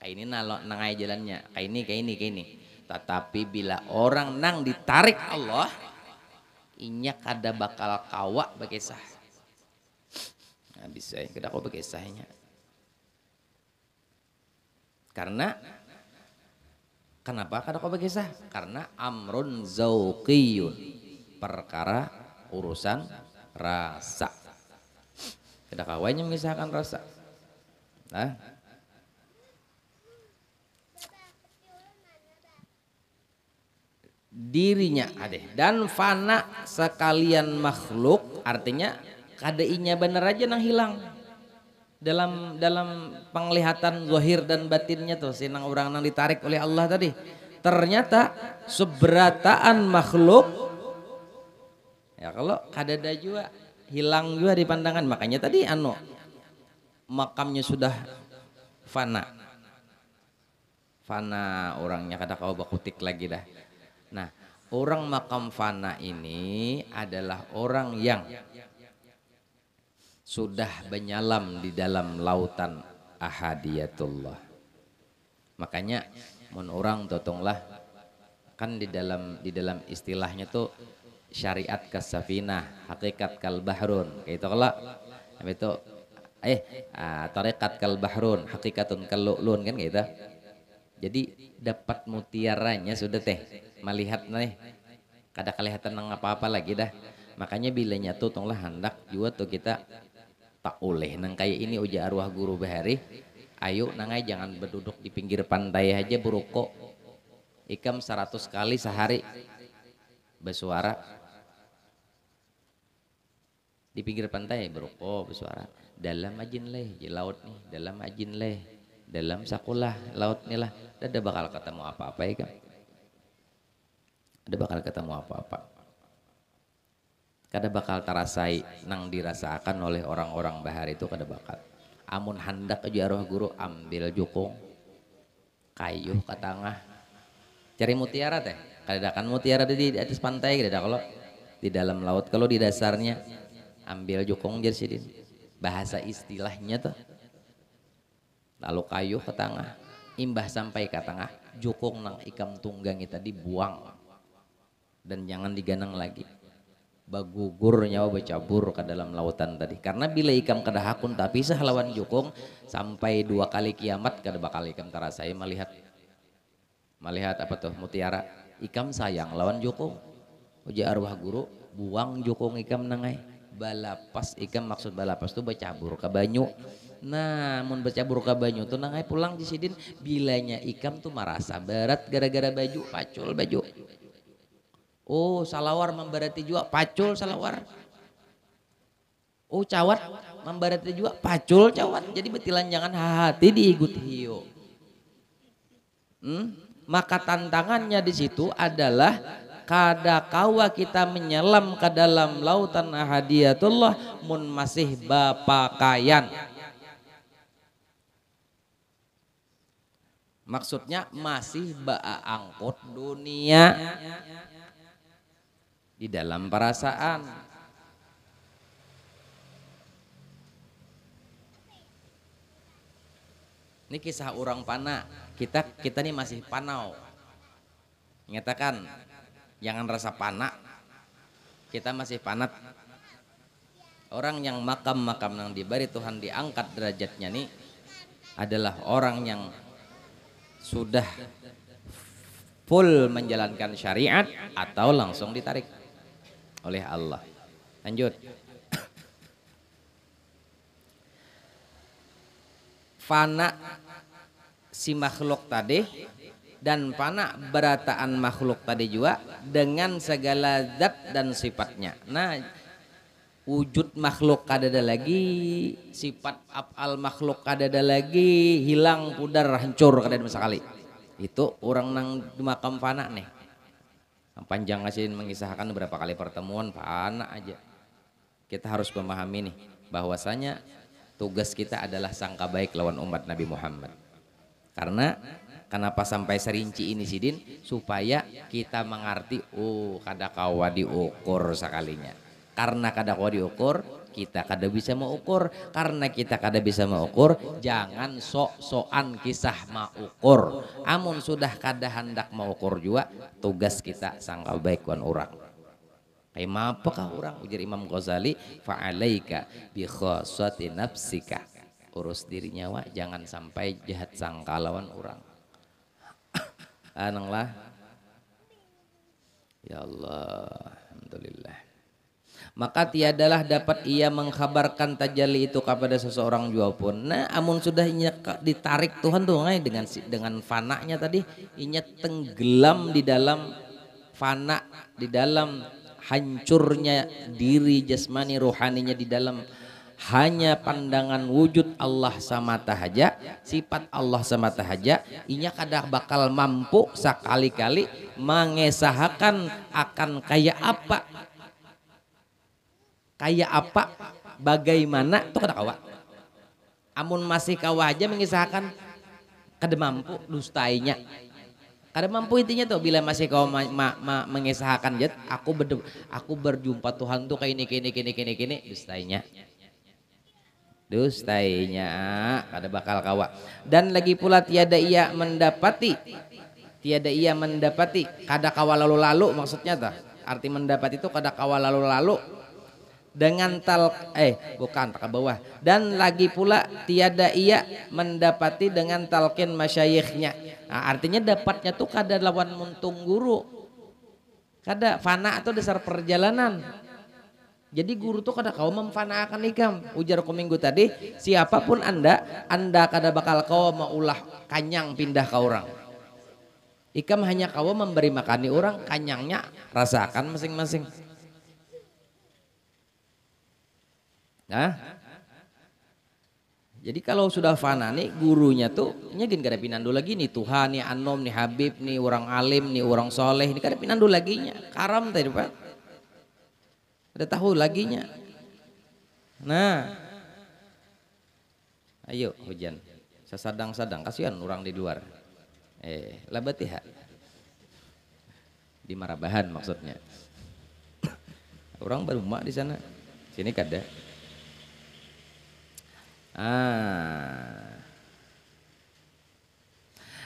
Kayak ini nangai jalannya, kayak ini. Tetapi bila orang nang ditarik Allah, inya kada bakal kawa berkisah. Nah bisa ya, kada kawa berkisahnya. Karena kenapa kada kau berkisah? Karena amrun zauqiyun, perkara urusan rasa. Kada kawanya mengisahkan rasa. Nah, dirinya ada dan fana sekalian makhluk, artinya kada inya bener aja nang hilang. Dalam penglihatan zahir dan batinnya tuh sinang orang nang ditarik oleh Allah tadi, ternyata seberataan makhluk ya kalau kadada juga hilang juga di pandangan. Makanya tadi makamnya sudah fana orangnya kada kau bakutik lagi dah. Nah orang makam fana ini adalah orang yang sudah menyelam di dalam lautan ahadiyatullah. Makanya mun orang totonglah kan di dalam istilahnya tuh syariat kasafinah, hakikat kal bahrun. Kayak itu kalau itu tarekat kal bahrun, hakikatun kal lu'lun kan gitu. Jadi dapat mutiaranya sudah teh melihat nih kada kelihatan nang apa-apa lagi dah. Makanya bilanya tuh tonglah hendak juga tuh kita tak oleh nang kayak ini uja arwah guru bahari, ayo nangai jangan berduduk di pinggir pantai aja beruko ikam 100 kali sehari bersuara di pinggir pantai beruko bersuara dalam ajin leh di laut nih, dalam ajin leh dalam sakulah laut nih lah, ada bakal ketemu apa-apa ikam, ada bakal ketemu apa-apa. Kada bakal terasai nang dirasakan oleh orang-orang bahar itu kada bakal. Amun hendak aja arwah guru ambil jukung kayu ke tengah cari mutiara teh. Kada kan mutiara di atas pantai kada kalau di dalam laut, kalau di dasarnya ambil jukung jadi sidin. Bahasa istilahnya tuh. Lalu kayu ke tengah, imbah sampai ke tengah, jukung nang ikam tunggang itu dibuang dan jangan diganang lagi. Bagugur nyawa bercabur ke dalam lautan tadi. Karena bila ikam kada hakun tapi sah lawan jukung sampai 2 kali kiamat kada bakal ikam terasai melihat apa tuh mutiara. Ikam sayang lawan jukung. Uji arwah guru buang jukung ikam nangai. Balapas ikam maksud balapas tuh bercabur ke banyu. Nah, mun bercabur ke banyu tuh nangai pulang di sidin bilanya ikam tuh merasa berat gara-gara baju pacul baju. Oh salawar memberati juga pacul salawar. Oh cawat memberati juga pacul cawat. Jadi betilan jangan hati diigut hiyo. Maka tantangannya di situ adalah kada kawa kita menyelam ke dalam lautan ahadiyatullah mun masih bapakaian. Maksudnya masih angkut dunia di dalam perasaan. Ini kisah orang pana. Kita nih masih panau. Nyatakan jangan rasa pana. Kita masih panat. Orang yang makam-makam yang diberi Tuhan diangkat derajatnya nih adalah orang yang sudah full menjalankan syariat atau langsung ditarik oleh Allah. Lanjut. fana si makhluk tadi dan fana berataan makhluk tadi juga dengan segala zat dan sifatnya. Nah, wujud makhluk kadada lagi, sifat af'al makhluk kadada lagi, hilang pudar hancur kadada sekali. Itu orang nang di makam fana nih. Panjang ngasih mengisahkan beberapa kali pertemuan fana aja. Kita harus memahami nih bahwasanya tugas kita adalah sangka baik lawan umat Nabi Muhammad. Karena kenapa sampai serinci ini sidin, supaya kita mengerti kada kawa diukur sekalinya. Karena kada kawa diukur, kita kada bisa mengukur. Karena kita kada bisa mengukur, jangan sok-sokan kisah mengukur. Amun sudah kada hendak mengukur juga, tugas kita sangka baik wan orang. Kayak apakah orang? Ujar Imam Ghazali, fa'alaika bi khassati nafsika. Urus dirinya wa, jangan sampai jahat sangka lawan orang. Ananglah. Ya Allah, alhamdulillah. Maka tiadalah dapat ia mengkhabarkan tajalli itu kepada seseorang jua pun. Nah, amun sudah ditarik Tuhan tuh dengan fananya tadi, inya tenggelam di dalam fana, di dalam hancurnya diri jasmani rohaninya, di dalam hanya pandangan wujud Allah semata saja, sifat Allah semata saja, inya kada bakal mampu sekali-kali mengesahkan akan kayak apa, bagaimana tuh kada kawa. Amun masih kawa aja mengisahkan, kada mampu dustainya. Kada mampu intinya tuh bila masih kawa mengisahkan jet, aku berjumpa Tuhan tuh kayak ini dustainya kada bakal kawa. Dan lagi pula tiada ia mendapati kada kawa lalu-lalu, maksudnya tuh arti mendapat itu kada kawa lalu-lalu dengan bukan ke bawah. Dan lagi pula tiada ia mendapati dengan talqin masyayikhnya. Nah, artinya dapatnya tuh kada lawan muntung guru, kada fana atau dasar perjalanan. Jadi guru tuh kada kau memfanaakan ikam. Ujarku minggu tadi, siapapun anda kada bakal kau maulah kanyang pindah ke orang. Ikam hanya kau memberi makani orang, kanyangnya rasakan masing-masing. Nah, jadi kalau sudah fana nih gurunya tuh nyegin kada pinandu lagi nih Tuhan nih Anom nih Habib nih orang alim nih orang soleh nih kada pinandu lagi nya karam tadi Pak, ada tahu laginya. Nah, ayo hujan sesadang-sadang, kasihan orang di luar. Labatiha di Marabahan maksudnya. Orang berumah di sana, sini kada.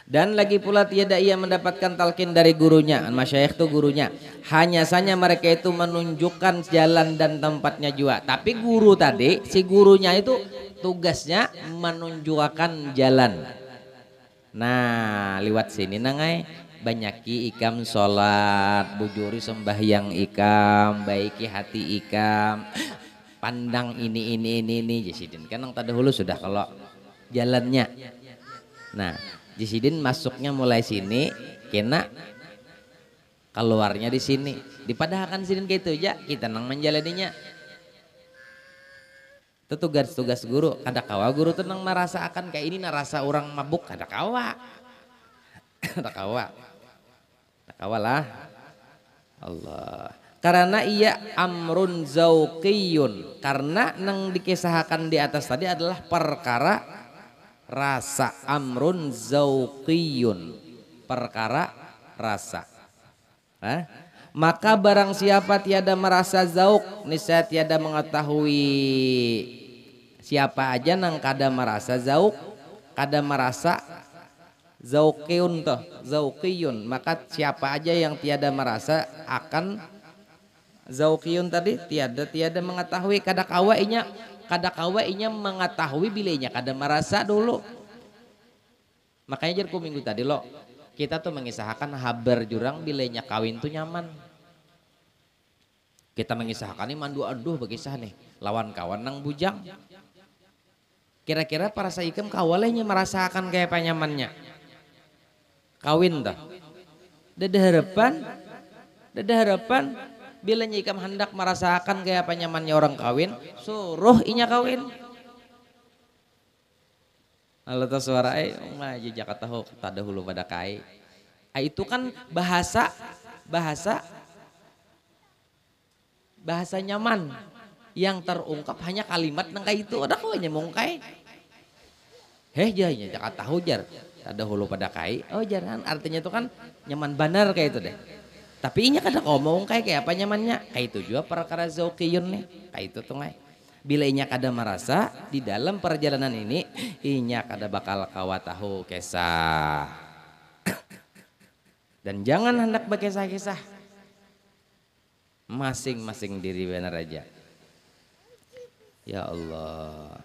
Dan lagi pula tiada ia mendapatkan talqin dari gurunya, masyayikh itu gurunya. Hanya saja mereka itu menunjukkan jalan dan tempatnya juga. Tapi guru tadi, si gurunya itu tugasnya menunjukkan jalan. Nah, lewat sini nangai banyaki ikam sholat, bujuri sembahyang ikam, baiki hati ikam. Pandang ini Jisidin kan yang terdahulu sudah kalau jalannya. Nah, Jisidin masuknya mulai sini, kena keluarnya di sini. Dipadahkan sidin kayak itu aja, kita nang menjalaninya. Itu tugas guru. Kada kawa guru tuh nang merasakan kayak ini narasa orang mabuk, kada kawa. Kada kawa lah. Allah. Karena ia amrun zauqiyun, karena nang dikisahkan di atas tadi adalah perkara rasa. Amrun zauqiyun, perkara rasa. Maka barang siapa tiada merasa zauk, niscaya tiada mengetahui. Siapa aja nang kada merasa zauk, kada merasa zauqiyun toh, zauqiyun, maka siapa aja yang tiada merasa akan zauqiyun tadi, tiada mengetahui. Kada kawa inya mengetahui bilainya kada merasa dulu. Makanya jarku minggu tadi lo kita tuh mengisahkan habar jurang bilainya kawin tuh nyaman. Kita mengisahkan ini mandu aduh berkisah nih lawan kawan nang bujang. Kira-kira para saikam kawalnya merasakan kayak apa nyamannya kawin dah. Dada harapan bila nyikam hendak merasakan kayak apa nyamannya orang kawin, suruh inya kawin. Kalau tuh suara mah Jakarta ho tada hulu pada kai. Itu kan bahasa nyaman yang terungkap hanya kalimat nang kai itu. Ada kau nyemong kai. Jahnya Jakarta hujar tada hulu pada kai. Oh jaran artinya itu kan nyaman benar kayak itu deh. Tapi inya kada ngomong kayak apa nyamannya. Kayak itu juga perkara zaukiyun nih. Kayak itu tuh ngai. Bila inya kada merasa di dalam perjalanan ini inya kada bakal kawa tahu kisah. Dan jangan hendak berkisah-kisah. Masing-masing diri benar aja. Ya Allah.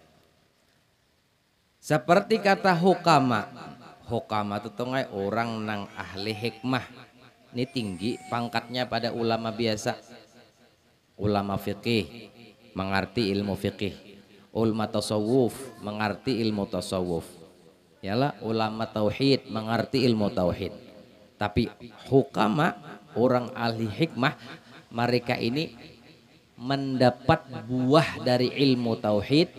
Seperti kata hukama. Hukama itu tuh ngai orang nang ahli hikmah. Ini tinggi pangkatnya pada ulama biasa. Ulama fiqih mengerti ilmu fiqih, ulama tasawuf mengerti ilmu tasawuf, yalah ulama tauhid mengerti ilmu tauhid. Tapi hukama orang ahli hikmah mereka ini mendapat buah dari ilmu tauhid,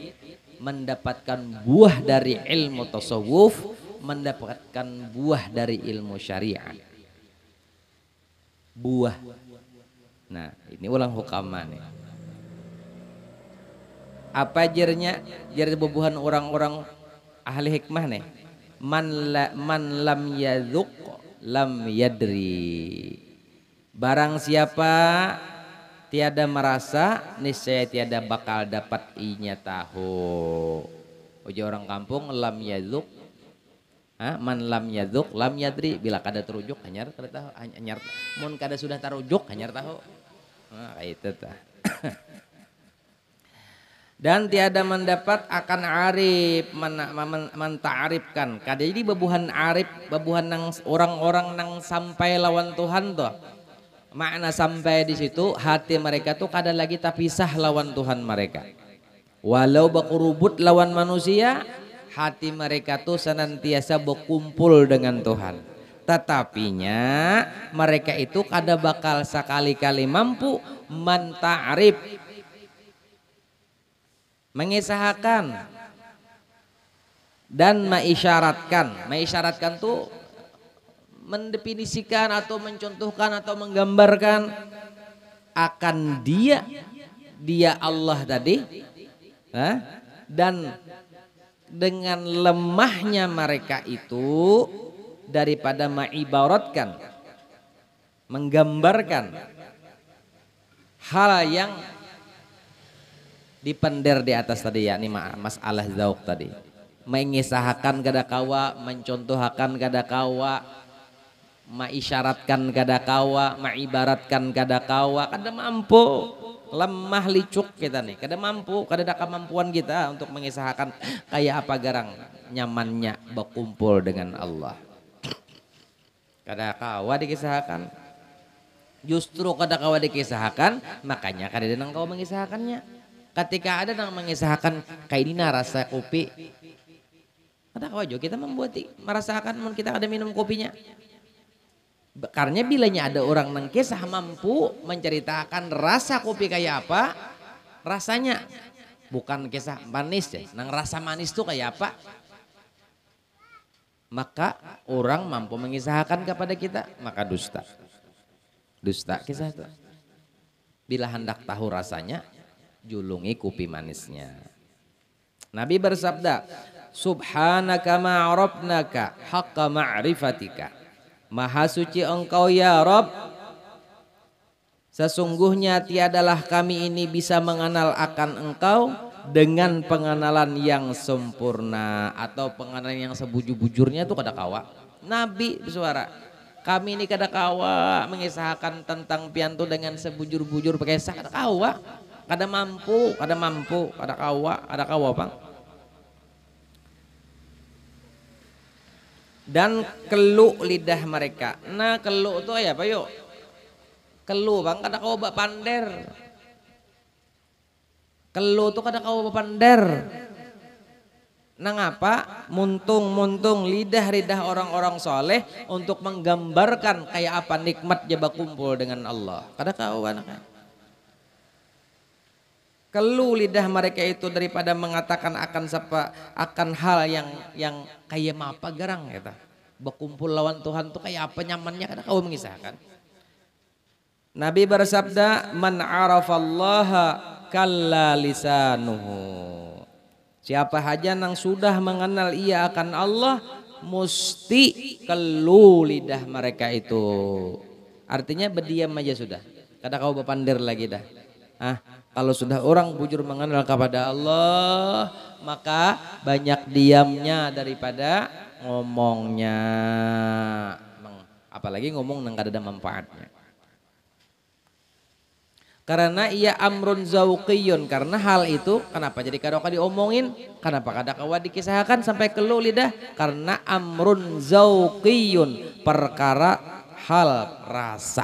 mendapatkan buah dari ilmu tasawuf, mendapatkan buah dari ilmu syariat. Buah. Nah ini ulang hukama nih. Apa jernya? Jer bubuhan orang-orang ahli hikmah nih. Man lam yadzuq lam yadri. Barang siapa tiada merasa niscaya tiada bakal dapat inya tahu. Uji orang kampung lam yadzuq. Man lam yadzuq lam yadri. Bila kada terujuk hanyar kada tahu. Hanyar mun kada sudah terujuk hanyar tahu. Nah, kayak itu tah. Dan tiada mendapat akan arif menta'arifkan. Kada jadi babuhan arif, babuhan nang orang-orang nang sampai lawan Tuhan tuh. Makna sampai di situ hati mereka tuh kada lagi terpisah lawan Tuhan mereka. Walau berkurubut lawan manusia, hati mereka tuh senantiasa berkumpul dengan Tuhan. Tetapinya mereka itu kada bakal sekali-kali mampu menta'arif, mengisahkan dan mengisyaratkan tuh mendefinisikan atau mencontohkan atau menggambarkan akan dia Allah tadi, dan dengan lemahnya mereka itu daripada mengibaratkan, menggambarkan hal yang dipender di atas tadi, yakni masalah zauq tadi, mengisahkan kada kawa, mencontohkan kada kawa, mengisyaratkan kada kawa, mengibaratkan kada kawa, kada mampu, lemah licuk kita nih, kada mampu, kada ada kemampuan kita untuk mengisahkan kayak apa garang nyamannya berkumpul dengan Allah. Kada kawa dikisahkan, justru kada kawa dikisahkan, makanya kada ada nang kawa mengisahkannya. Ketika ada yang mengisahkan kayak ini rasa kopi, ada kawajo kita membuat merasakan kita ada minum kopinya. Karena bilanya ada orang nang kisah mampu menceritakan rasa kopi kayak apa, rasanya bukan kisah manis ya, nang rasa manis tuh kayak apa, maka orang mampu mengisahkan kepada kita, maka dusta kisah itu. Bila hendak tahu rasanya, julungi kopi manisnya. Nabi bersabda, Subhanaka ma'arabnaka haqqa ma'rifatika. Maha suci engkau ya Rabb, sesungguhnya tiadalah kami ini bisa mengenal akan engkau dengan pengenalan yang sempurna, atau pengenalan yang sebujur-bujurnya itu kada kawa. Nabi bersuara, kami ini kada kawa mengisahkan tentang piantu dengan sebujur-bujur pakai kada kawa. Kada mampu, kada kawa Bang. Dan keluk lidah mereka. Nah keluk itu ya apa yuk? Keluk Bang, kada kawa bak pander. Keluk itu kada kawa bak pander. Nang apa? Muntung lidah-lidah orang-orang soleh untuk menggambarkan kayak apa nikmatnya berkumpul dengan Allah. Kada kau anaknya. Kelu lidah mereka itu daripada mengatakan akan hal yang kayak apa garang ya ta. Berkumpul lawan Tuhan tuh kayak apa nyamannya, kada kau mengisahkan. Nabi bersabda, man arafallaha kalla lisanuhu. Siapa saja yang sudah mengenal ia akan Allah, mesti kelu lidah mereka itu. Artinya berdiam aja sudah. Kada kau berpandir lagi dah. Kalau sudah orang bujur mengenal kepada Allah, maka banyak diamnya daripada ngomongnya. Apalagi ngomong yang kada ada manfaatnya. Karena ia amrun zauqiyun, karena hal itu kenapa jadi kadoka diomongin, kenapa kada kawa dikisahkan sampai kelu lidah, karena amrun zauqiyun, perkara hal rasa.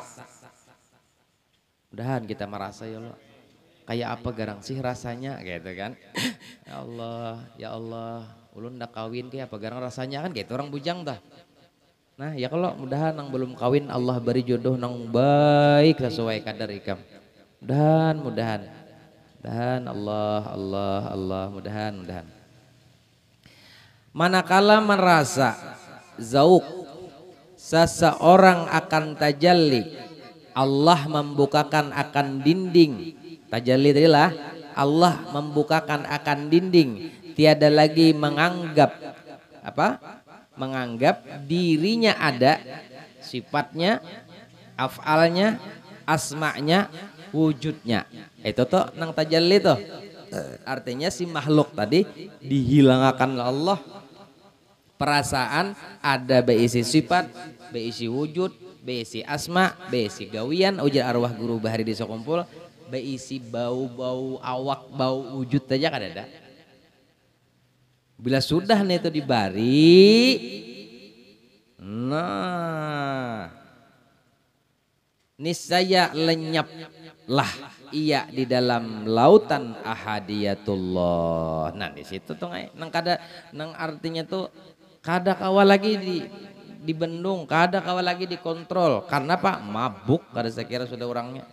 Mudahan kita merasa ya Allah, kayak apa garang sih rasanya gitu kan. Ya Allah, ulun ndak kawin kayak apa garang rasanya kan gitu orang bujang dah. Nah ya kalau mudahan nang belum kawin Allah beri jodoh nang baik sesuai kadar ikam. Mudahan Allah mudahan. Manakala merasa zauk seseorang akan tajalli, Allah membukakan akan dinding. Tajalli tadilah Allah membukakan akan dinding, tiada lagi menganggap dirinya ada, sifatnya, afalnya, asma'nya, wujudnya. Itu tuh nang tajalli tuh. Artinya si makhluk tadi dihilangkan Allah. Perasaan ada beisi sifat, beisi wujud, beisi asma, beisi gawian, ujar arwah guru bahari di Sokumpul, beisi bau-bau awak, bau wujud aja kan ada. Bila sudah nih itu dibari, nah niscaya lenyaplah ia di dalam lautan ahadiyatullah. Nah di situ tuh nang artinya tuh kada kawa lagi dibendung, kada kawa lagi dikontrol. Karena apa? Mabuk, kada saya kira sudah orangnya.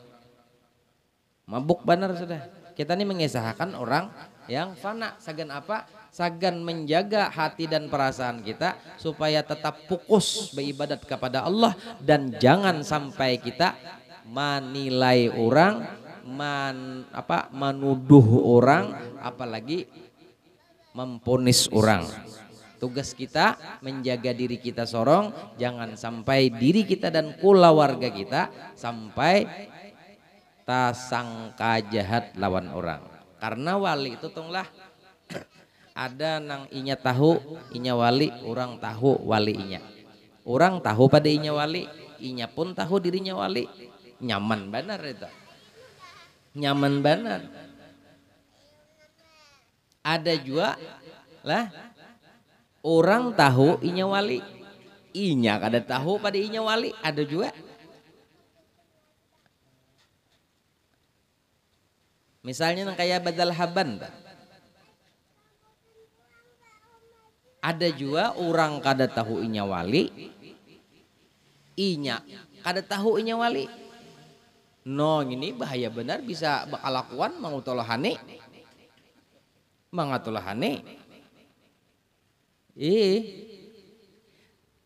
Mabuk benar sudah. Kita ini mengisahkan orang yang fana. Sagan apa? Sagan menjaga hati dan perasaan kita supaya tetap fokus beribadat kepada Allah, dan jangan sampai kita menilai orang, menuduh orang, apalagi memponis orang. Tugas kita menjaga diri kita sorong, jangan sampai diri kita dan keluarga kita sampai tasangka jahat lawan orang. Karena wali itu tunglah ada nang inya tahu inya wali, orang tahu wali inya. Orang tahu pada inya wali, inya pun tahu dirinya wali. Nyaman benar itu. Nyaman benar. Ada juga lah orang tahu inya wali, inya kada tahu pada inya wali, ada juga. Misalnya nang kayak badal haban. Ada juga orang kada tahu inya wali, inya kada tahu inya wali. No ini bahaya benar, bisa bakalakuan mangutolahani.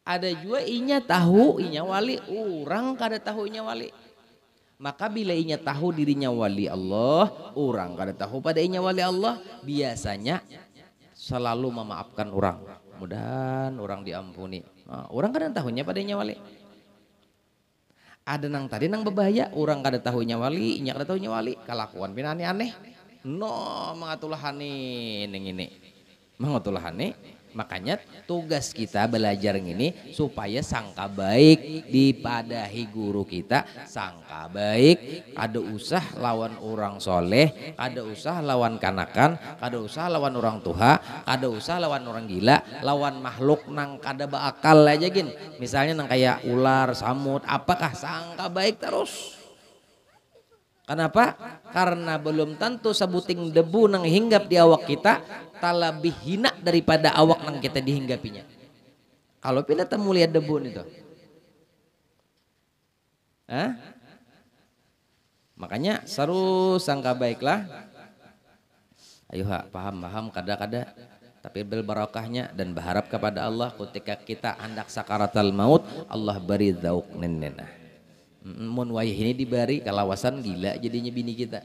Ada juga inya tahu inya wali, orang kada tahu inya wali. Maka bila inya tahu dirinya wali Allah, orang kada tahu pada inya wali Allah, biasanya selalu memaafkan orang. Mudahan orang diampuni. Orang kadang tahunya pada inya wali. Ada nang tadi nang berbahaya, orang kada tahunya wali, inya kada tahunya wali, kalakuan pina aneh-aneh. No, mangatulahani ning ini. Mangatulahani. Makanya tugas kita belajar ini supaya sangka baik dipadahi guru kita, sangka baik, ada usah lawan orang soleh, ada usah lawan kanakan, ada usah lawan orang tua, ada usah lawan orang gila, lawan makhluk nang kada bakal aja gin. Misalnya nang kayak ular, samut, apakah sangka baik terus. Kenapa? Karena belum tentu sebuting debu nang hinggap di awak kita tak lebih hina daripada awak nang kita dihinggapinya. Kalau pindah temu lihat debu itu. Hah? Makanya seru sangka baiklah. Ayo paham kada-kada. Tapi berbarokahnya dan berharap kepada Allah ketika kita hendak sakaratul maut Allah beri zauk nenenah. Mun wayah ini dibari kalawasan gila jadinya bini kita.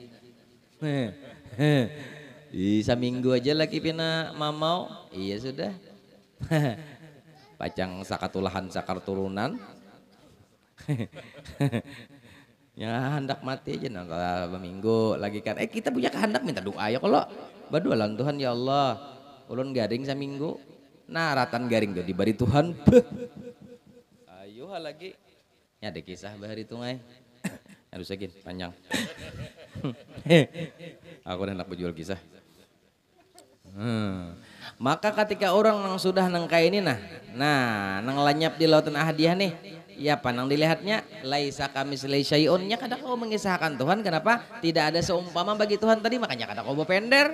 Bisa minggu aja lagi pina mamau. Iya sudah. Pacang sakatulahan sakar turunan. Ya hendak mati aja kalau minggu lagi kan. Kita punya kehendak minta doa ya kalau badualan Tuhan ya Allah. Ulun garing saminggu. Nah ratan garing tuh dibari Tuhan. Ayo lagi. Ya ada kisah bahari tungai. Harus lagi panjang. Aku hendak berjual kisah. Maka ketika orang yang sudah nengkai ini nah nang lanyap di lautan ahadiah nih, ya panang dilihatnya laisa kamisli syai'unnya kada kau mengisahkan Tuhan. Kenapa? Tidak ada seumpama bagi Tuhan tadi, makanya kada kau pender.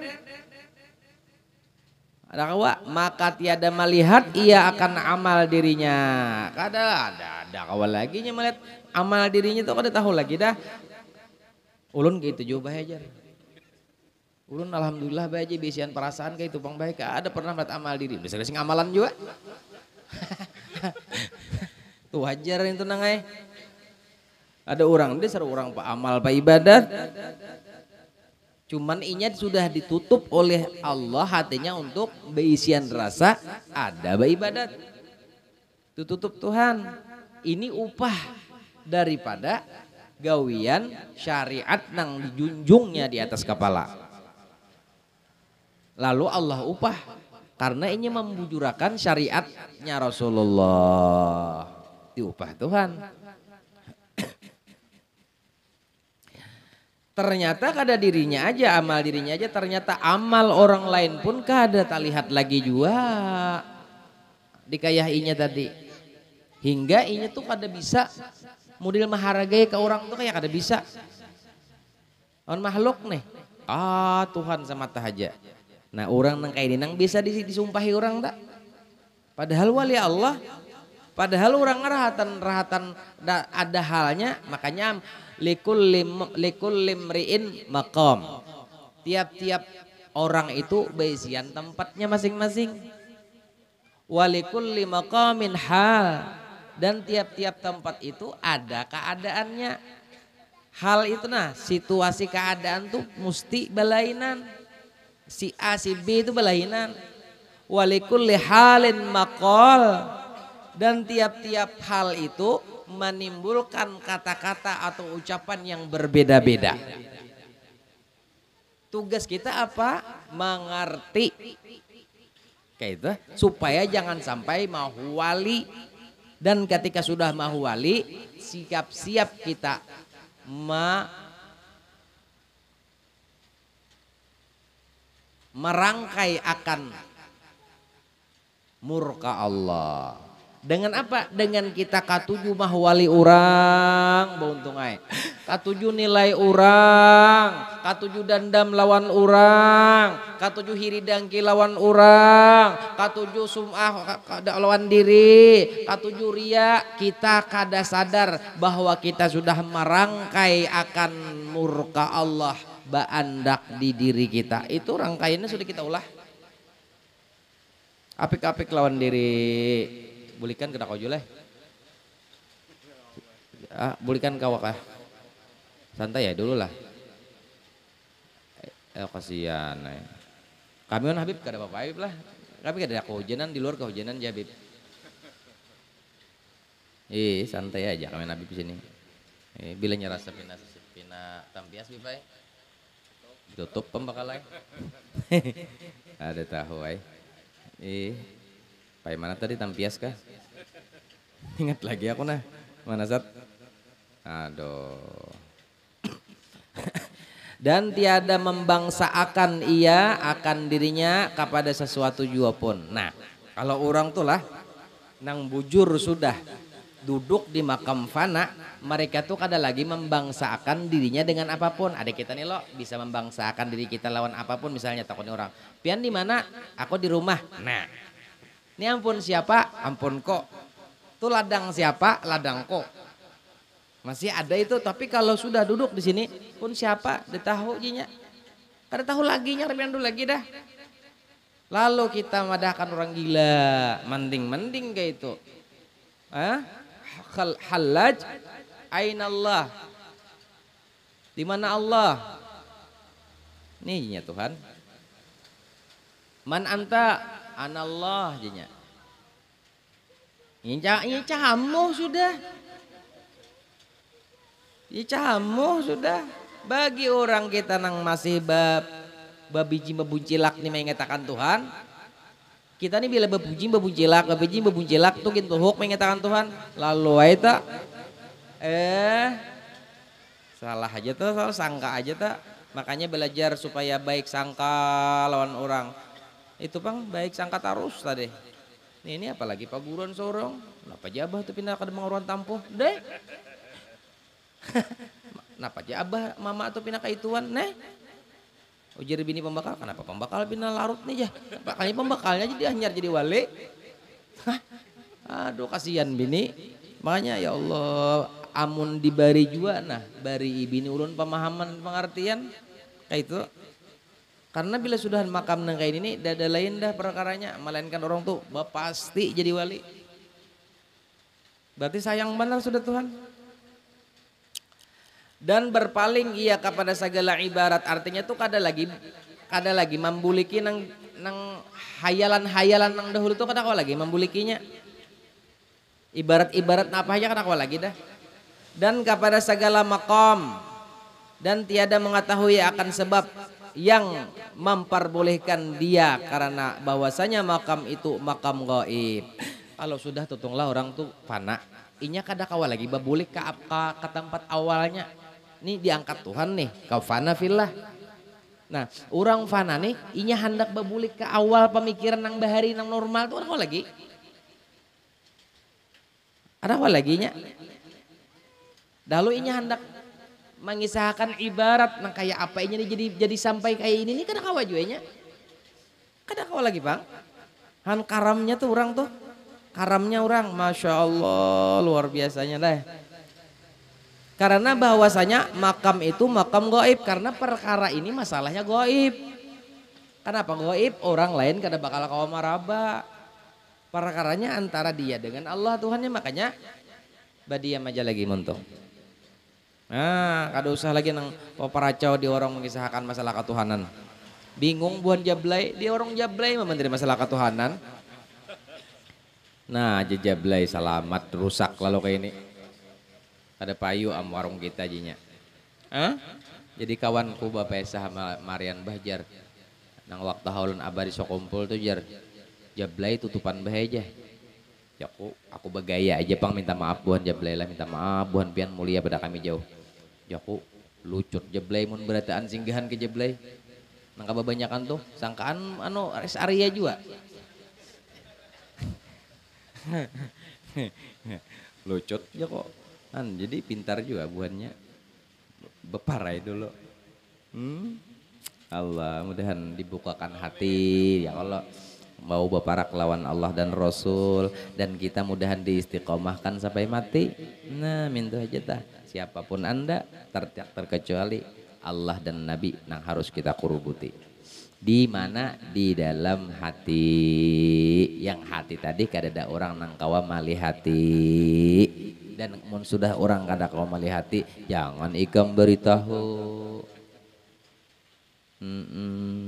Ada kawa, maka tiada melihat ia akan amal dirinya. Kada ada kawa lagi nya melihat amal dirinya tuh kada tahu lagi dah. Ulun gitu juga aja. Ulun alhamdulillah bae bisian perasaan kayak itu bang baik. Ada pernah melihat amal diri. Bisa sing amalan juga. Tuh wajar itu nangai. Ada orang dia seru orang pak amal pak ibadat. Cuman inya sudah ditutup oleh Allah hatinya untuk beisian rasa ada beribadat. Tutup Tuhan. Ini upah daripada gawian syariat nang dijunjungnya di atas kepala. Lalu Allah upah karena ini membujurakan syariatnya Rasulullah. Diupah Tuhan. Ternyata kada dirinya aja, amal dirinya aja, ternyata amal orang lain pun kada tak lihat lagi juga. Dikayah inya tadi. Hingga inya tuh kada bisa model menghargai ke orang tuh kayak kada bisa. On makhluk nih. Tuhan semata aja. Nah orang nang kayak ini nang bisa disumpahi orang tak. Padahal wali Allah. Padahal orang rahatan ada halnya, makanya likul limriin maqam. Tiap-tiap orang itu beisian tempatnya masing-masing. Walikul limaqamin hal, dan tiap-tiap tempat itu ada keadaannya. Hal itu nah situasi keadaan tuh mesti balainan. Si A si B itu balainan. Walikul lihalin maqal, dan tiap-tiap hal itu menimbulkan kata-kata atau ucapan yang berbeda-beda. Tugas kita apa? Mengerti. Kayak itu supaya jangan sampai mahu wali. Dan ketika sudah mahu wali, siap-siap kita merangkai akan murka Allah. Dengan apa? Dengan kita katuju mah wali orang, buntung ay. Katuju nilai orang, katuju dandam lawan orang, katuju hiridangki lawan orang, katuju sum'ah lawan diri, katuju ria. Kita kada sadar bahwa kita sudah merangkai akan murka Allah baandak di diri kita. Itu rangkaiannya sudah kita ulah. Apik-apik lawan diri. Bulikan kena kau julai. Bulikan kawak santai ya dulu lah. Kasihan. Kami on Habib kada apa-apa Habib lah. Kami kada kehujanan di luar kehujanan ya Habib. Santai aja kami Habib di sini. Bila nyerasa pina tampias Habib tutup pembakalai. Ada tahu Pai mana tadi tampias kah? Ingat lagi aku nah. Mana Sat? Aduh. Dan tiada membangsaakan ia akan dirinya kepada sesuatu jua pun. Nah, kalau orang tuh lah nang bujur sudah duduk di makam fana, mereka tuh kada lagi membangsakan dirinya dengan apapun. Ada kita nih lo bisa membangsakan diri kita lawan apapun, misalnya takutnya orang, pian di mana? Aku di rumah. Nah, ini ampun siapa? Ampun kok. Tuh ladang siapa? Ladang kok. Masih ada itu, tapi kalau sudah duduk di sini pun siapa? Ditahu jinya. Kada tahu lagi nya rebian dulu lagi dah. Lalu kita madahkan orang gila, mending kayak itu. Hallaj aina Allah. Di mana Allah? Nih ya Tuhan. Man anta? Anallah jenya. Ini cahamu sudah. Ini cahamu sudah. Bagi orang kita nang masih babiji babuncilak nih mengatakan Tuhan. Kita nih bila babiji babuncilak tuh gitu huk mengatakan Tuhan. Lalu aita salah aja tuh, salah sangka aja tuh. Makanya belajar supaya baik sangka lawan orang. Itu Bang, baik sangka terus tadi. Ini apalagi paguron seorang. Kenapa jabah tuh pindah ke Demanguruan Tampuh? Deh. Kenapa jabah mama tuh pindah ke ituan? Neh. Ujar bini pembakal, kenapa pembakal pindah larut nih ya? Kali pembakalnya jadi anyar jadi wali. Aduh kasihan bini. Makanya ya Allah, amun dibari juga nah, bari bini ulun pemahaman pengertian kayak itu. Karena bila sudah makam nang kayak ini, dada lain dah perkaranya, melainkan orang tuh pasti jadi wali. Berarti sayang benar sudah Tuhan. Dan berpaling ia kepada segala ibarat, artinya tuh kada lagi membuliki nang hayalan nang dahulu tuh kada kau lagi membulikinya. Ibarat apa aja kada kau lagi dah. Dan kepada segala makom, dan tiada mengetahui akan sebab yang memperbolehkan dia, karena bahwasanya makam itu makam gaib. Kalau sudah tutunglah orang tuh fana, inya kada kau lagi babulik ke tempat awalnya. Ini diangkat Tuhan nih, kau fana fillah. Nah, orang fana nih, inya hendak babulik ke awal pemikiran nang bahari nang normal tuh ada kau lagi. Ada kau lagi nya. Dahulu inya hendak mengisahkan ibarat nang kayak apa inya jadi sampai kayak ini nih kada kau ajunya. Kada kau lagi Bang. Han karamnya tuh orang tuh. Karamnya orang, Masya Allah luar biasanya dah. Karena bahwasanya makam itu makam gaib, karena perkara ini masalahnya gaib. Kenapa gaib? Orang lain kada bakal kau maraba. Perkaranya antara dia dengan Allah Tuhannya, makanya badiam aja lagi muntung. Nah, kada usah lagi nang paparacau di orang mengisahkan masalah ketuhanan. Bingung buan jablay, di orang jablay mementeri masalah ketuhanan. Nah, jablay selamat rusak lalu kayak ini. Ada payu am warung kita jinya. Jadi kawanku Bapak Esa sama Marian Bahjar. Nang waktu haulun abadi sok kumpul tuh jar. Jablay tutupan bahaja. Ya aku bagaya aja Pang, minta maaf buan jablay lah, minta maaf buan pian mulia pada kami jauh. Ya aku lucut jablay mun berataan singgahan ke jablay. Nang kababanyakan tuh sangkaan res area juga. Lucut ya kok. Jadi pintar juga buannya, beparai dulu. Allah mudahan dibukakan hati ya Allah, mau beparak lawan Allah dan Rasul, dan kita mudahan diistiqomahkan sampai mati. Nah minta aja tah, siapapun anda terkecuali Allah dan Nabi nang harus kita kurubuti. Di mana? Di dalam hati. Yang hati tadi kadada orang nang kawa mali hati. Dan mun sudah orang kada kawa mali hati, jangan ikam beritahu.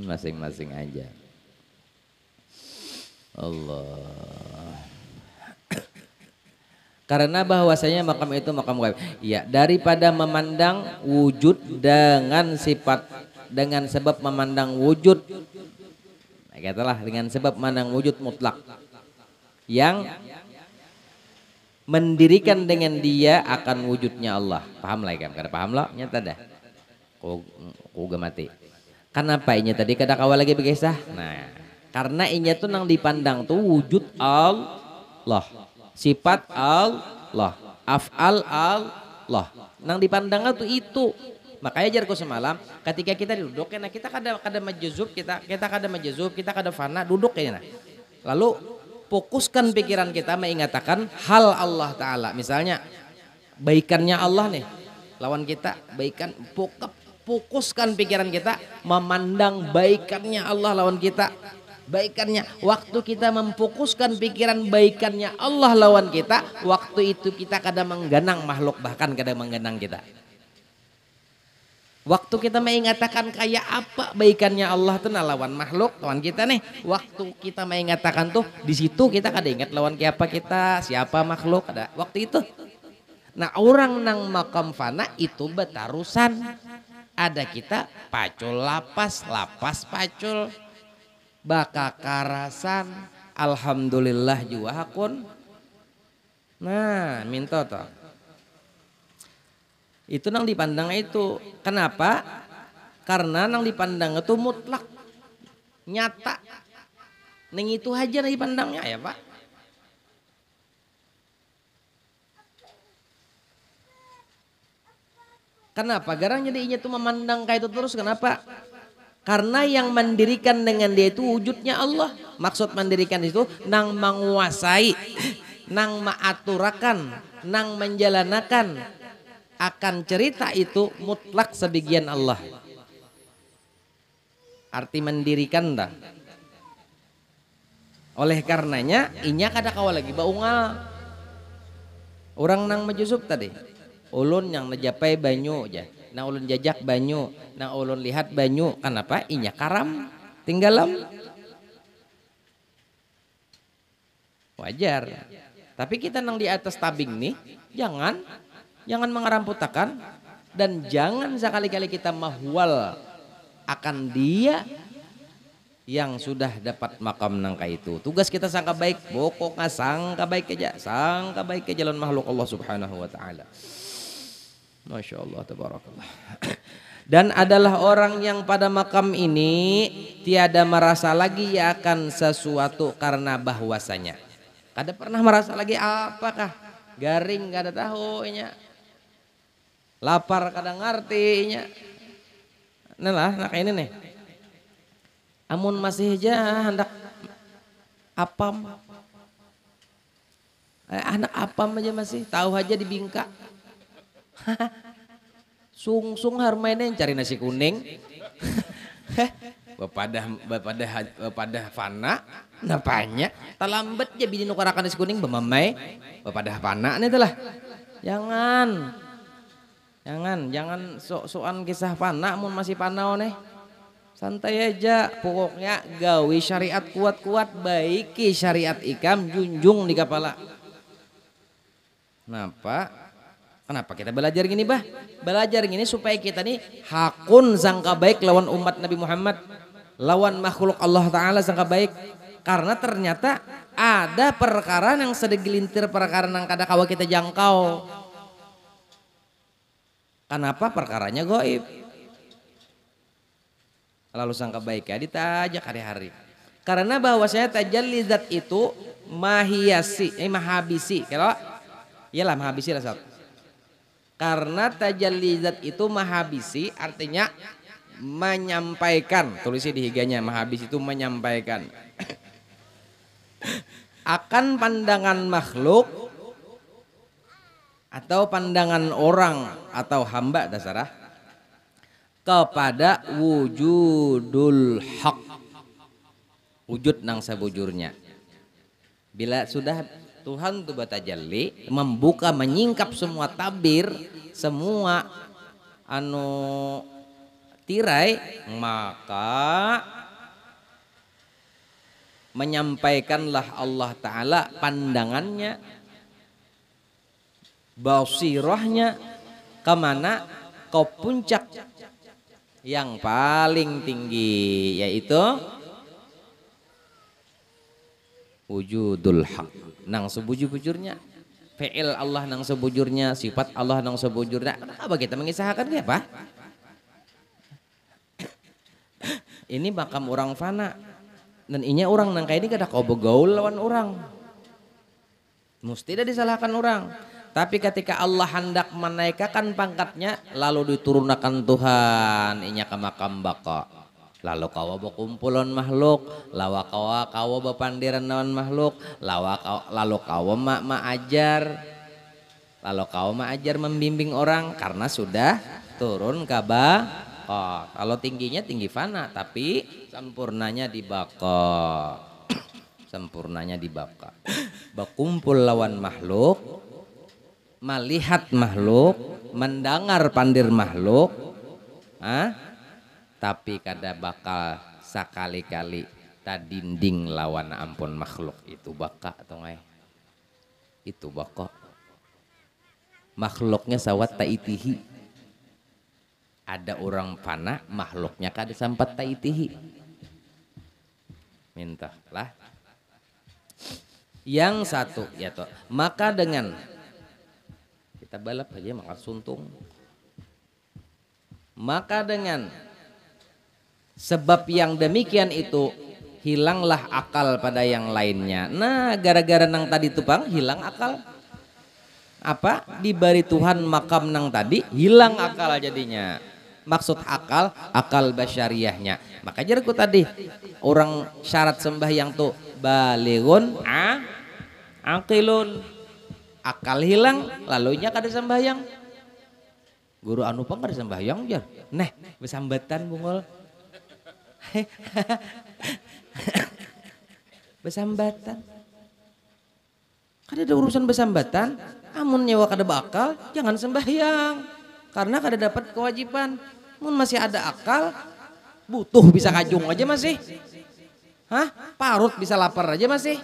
Masing-masing aja. Allah. Karena bahwasanya makam itu makam gaib. Ya, daripada memandang wujud dengan sifat, dengan sebab memandang wujud, katalah dengan sebab memandang wujud mutlak yang mendirikan dengan dia akan wujudnya Allah. Paham lah kan? Kada paham lah nyata dah. Ku mati. Kenapa inya tadi kada kawal lagi begesah? Nah, karena inya tuh nang dipandang tuh wujud Allah, sifat Allah. Allah. Af'al Allah. Nang dipandang tuh itu. Makanya jarku semalam ketika kita duduk karena kita kada majuzub, kita kada majuzub, kita kada fana duduk kayaknya. Lalu fokuskan pikiran kita mengatakan hal Allah Ta'ala. Misalnya baikannya Allah nih lawan kita, baikan fokuskan pikiran kita memandang baikannya Allah lawan kita. Baikannya, waktu kita memfokuskan pikiran baikannya Allah lawan kita, waktu itu kita kada mengganang makhluk, bahkan kada mengganang kita. Waktu kita mengatakan kayak apa baikannya Allah tuh lawan makhluk lawan kita nih. Waktu kita mengatakan tuh di situ kita kada ingat lawan siapa kita, siapa makhluk ada waktu itu. Nah orang nang makam fana itu betarusan. Ada kita pacul lapas pacul baka karasan alhamdulillah juga hakun. Nah minta toh. Itu nang dipandang itu. Kenapa? Karena nang dipandang itu mutlak, nyata. Neng itu aja nang dipandangnya ya Pak. Kenapa? Garang jadi inya tuh memandang kayak itu terus. Kenapa? Karena yang mendirikan dengan dia itu wujudnya Allah. Maksud mendirikan itu nang menguasai, nang mengaturakan, nang menjalanakan akan cerita itu mutlak sebagian Allah. Arti mendirikan dah. Oleh karenanya inya kada kawa lagi baungal. Orang nang majusub tadi. Ulun yang najapai banyu aja. Nang ulun jajak banyu, nang ulun lihat banyu. Kenapa? Inya karam tinggalam. Wajar. Tapi kita nang di atas tabing nih, jangan mengeramputakan dan jangan sekali-kali kita mahwal akan dia yang sudah dapat makam nangka itu. Tugas kita sangka baik, pokoknya sangka baik ke jalan makhluk Allah Subhanahu wa taala. Masya Allah, tabarakallah. Dan adalah orang yang pada makam ini tiada merasa lagi akan sesuatu karena bahwasanya. Kada pernah merasa lagi apakah garing kada tahu nya. Lapar kadang ngertinya. Nah lah, nah kayak ini nih. Amun masih aja hendak apam. Anak apam aja masih tahu aja di bingka. Sung harmainnya cari nasi kuning. Bapadah fana napanya talambat aja bini nukarakan nasi kuning bemamai bapadah fana nih telah. Jangan sok-sokan kisah fana mun masih panau nih. Santai aja, pokoknya gawi syariat kuat-kuat, baiki syariat ikam junjung di kepala. Kenapa kita belajar gini bah? Belajar gini supaya kita nih hakun sangka baik lawan umat Nabi Muhammad, lawan makhluk Allah Ta'ala sangka baik. Karena ternyata ada perkara yang sedegelintir perkara yang kada kawa kita jangkau. Kenapa? Perkaranya gaib. Lalu sangka baik ya ditajak hari-hari. Karena bahwasanya tajalli zat itu mahabisi. Kalau iyalah mahabisi lah. Karena tajalli zat itu mahabisi artinya menyampaikan. Tulisnya di higanya, mahabisi itu menyampaikan. Akan pandangan makhluk atau pandangan orang atau hamba dasarah kepada wujudul haq, wujud nang sabujurnya. Bila sudah Tuhan tuh batajalli membuka menyingkap semua tabir, semua tirai, maka menyampaikanlah Allah Ta'ala pandangannya, basirahnya kemana? Ke puncak yang paling tinggi, yaitu wujudul haq, nang sebujur-bujurnya, fi'il Allah nang sebujurnya, sifat Allah nang sebujurnya. Apa kita mengisahkan apa? Ini makam orang fana dan inya orang nang kayak ini kada kau begaul lawan orang, mesti dah disalahkan orang. Tapi ketika Allah hendak menaikkan pangkatnya, lalu diturunkan Tuhan inya ke makam baka. Lalu kawa berkumpulan makhluk, lawa kawa bepandiran lawan makhluk, lalu kawa ajar membimbing orang karena sudah turun ke baka. Kalau tingginya tinggi fana, tapi sempurnanya di baka. Sempurnanya di baka. Berkumpul lawan makhluk, melihat makhluk, mendengar pandir makhluk, tapi kada bakal sekali-kali tadinding lawan ampun makhluk. Itu baka atau ngai? Itu baka. Makhluknya sawat taitihi. Ada orang fana, makhluknya kada sampat taitihi. Minta lah. Yang satu ya toh. Maka dengan kita balap aja maka suntung. Maka dengan sebab yang demikian itu hilanglah akal pada yang lainnya. Nah, gara-gara nang tadi tupang hilang akal. Apa? Diberi Tuhan makam nang tadi hilang akal jadinya. Maksud akal basyariahnya. Maka jarku tadi orang syarat sembahyang tuh balighun aqilun. Akal hilang lalunya kada sembahyang. Guru anu pang kada sembahyang jar. Neh, besambatan bungol. Besambatan. Kada ada urusan besambatan. Amun nyewa kada bakal jangan sembahyang. Karena kada dapat kewajiban. Mun masih ada akal, butuh bisa kajung aja masih. Parut bisa lapar aja masih.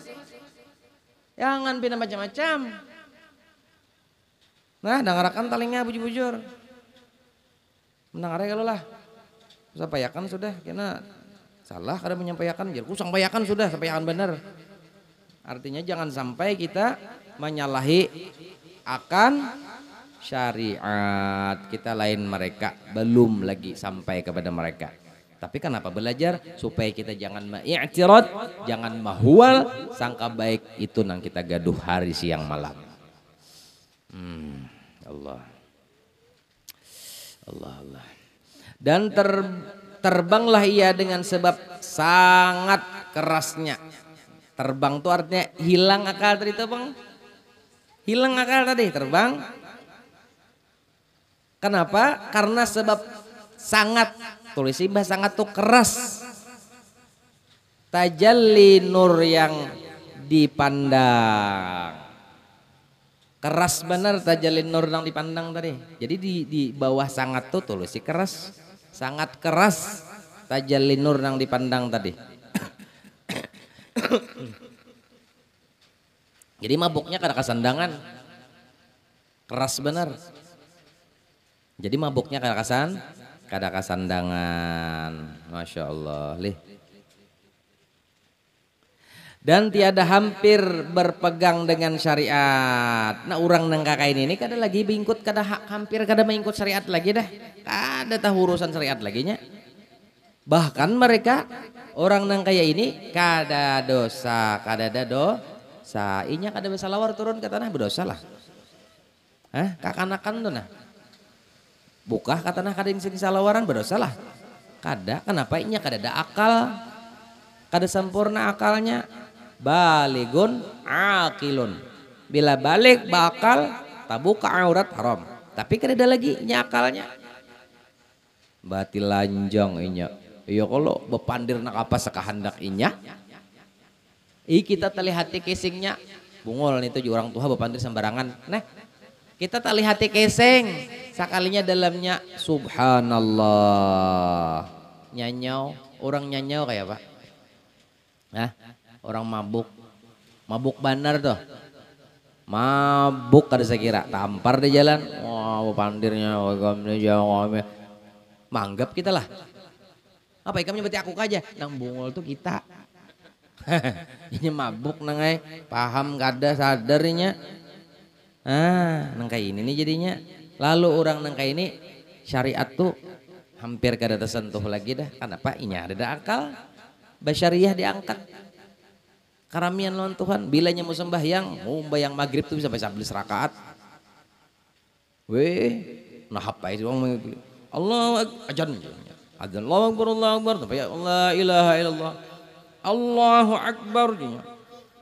Jangan pindah macam-macam. Nah, dengarkan talingnya bujur-bujur. Mendengarnya kalau lah. Sampaikan sudah, karena salah kada menyampaikan. Jadi sampaikan sudah, sampaikan benar. Artinya jangan sampai kita menyalahi akan syariat. Kita lain mereka, belum lagi sampai kepada mereka. Tapi kenapa belajar? Supaya kita jangan ma'iktirad, jangan mahwal, sangka baik itu nang kita gaduh hari siang malam. Allah. Dan terbanglah ia dengan sebab sangat kerasnya. Terbang tuh artinya hilang akal tadi tuh bang. Hilang akal tadi terbang. Kenapa? Karena sebab sangat, tulis ibah sangat tuh keras. Tajalli nur yang dipandang. Keras benar tajalli nur yang dipandang tadi. Jadi di bawah sangat tuh tulis si keras. Sangat keras tajalli nur yang dipandang tadi. Jadi mabuknya kada kasandangan. Keras benar. Jadi mabuknya kada kasandangan. Masya Allah. Dan tiada hampir berpegang dengan syariat. Nah orang nang kakak ini kada lagi bingkut, hampir kada mengikut syariat lagi dah. Kada tahu urusan syariat lagi nya. Bahkan mereka orang nang kaya ini kada dosa, kada ada dosa. Inya kada bisa lawar turun ke tanah berdosa lah. Kakanakan tuh nah. Bukah kata nah kada sing salawaran berdosa lah. Kada, kenapa inya kada ada akal. Kada sempurna akalnya. Balighun aqilun. Bila balik bakal tabuka aurat haram. Tapi kada ada lagi inya akalnya. Batil lanjang inya. Iya kalau bepandir nak apa sekahandak inya. Kita telihati kesingnya. Bungol itu orang tua bepandir sembarangan. Nah, kita telihati keseng. Sakalinya dalamnya subhanallah. Nyanyau, orang nyanyau kayak pak. Orang mabuk. Mabuk benar tuh. Mabuk kada saya kira. Tampar di jalan. Wah bepandirnya. Manggap kita lah. Apa ikamnya berarti aku aja. Nang bungol tuh kita. Ini mabuk nangai. Paham kada sadarnya. Nang kayak ini nih jadinya. Lalu orang nang kayak ini syariat tuh hampir kada tersentuh lagi dah. Kenapa? Inya ada akal. Basyariah diangkat. Karamian lawan Tuhan. Bilanya mau sembahyang, mau bayang maghrib tuh bisa sampai 11 rakaat. nah apa itu orang Allah ajan adzan Allahu akbar tapi ya Allah ilaha illallah Allahu akbar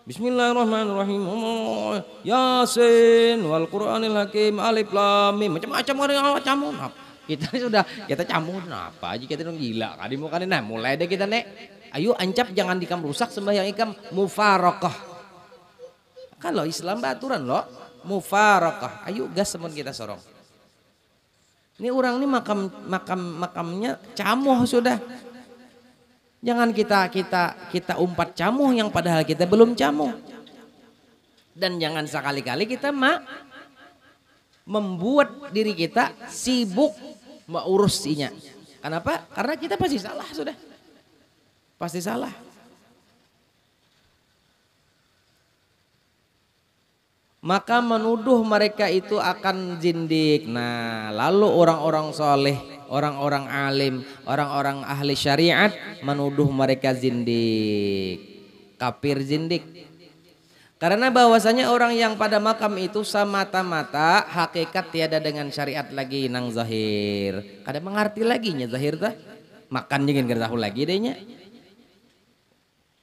Bismillahirrahmanirrahim Yasin wal Qur'anil Hakim alif lam mim macam-macam orang campur kita campur apa aja kita dong gila kali mau kan nah mulai deh kita nek ayo ancap jangan dikam rusak sembahyang ikam mufarakah kalau Islam baturan loh mufarakah ayo gas semun kita sorong ini orang ini makamnya camuh sudah. Jangan kita umpat camuh yang padahal kita belum camuh. Dan jangan sekali-kali kita membuat diri kita sibuk mengurusinya. Kenapa? Karena kita pasti salah sudah. Pasti salah. Maka menuduh mereka itu akan zindik. Nah, lalu orang-orang soleh, orang-orang alim, orang-orang ahli syariat menuduh mereka zindik, kafir zindik. Karena bahwasanya orang yang pada makam itu semata-mata hakikat tiada dengan syariat lagi nang zahir. Kada mengerti lagi nya zahir tah. Makan jangan kada tahu lagi dehnya.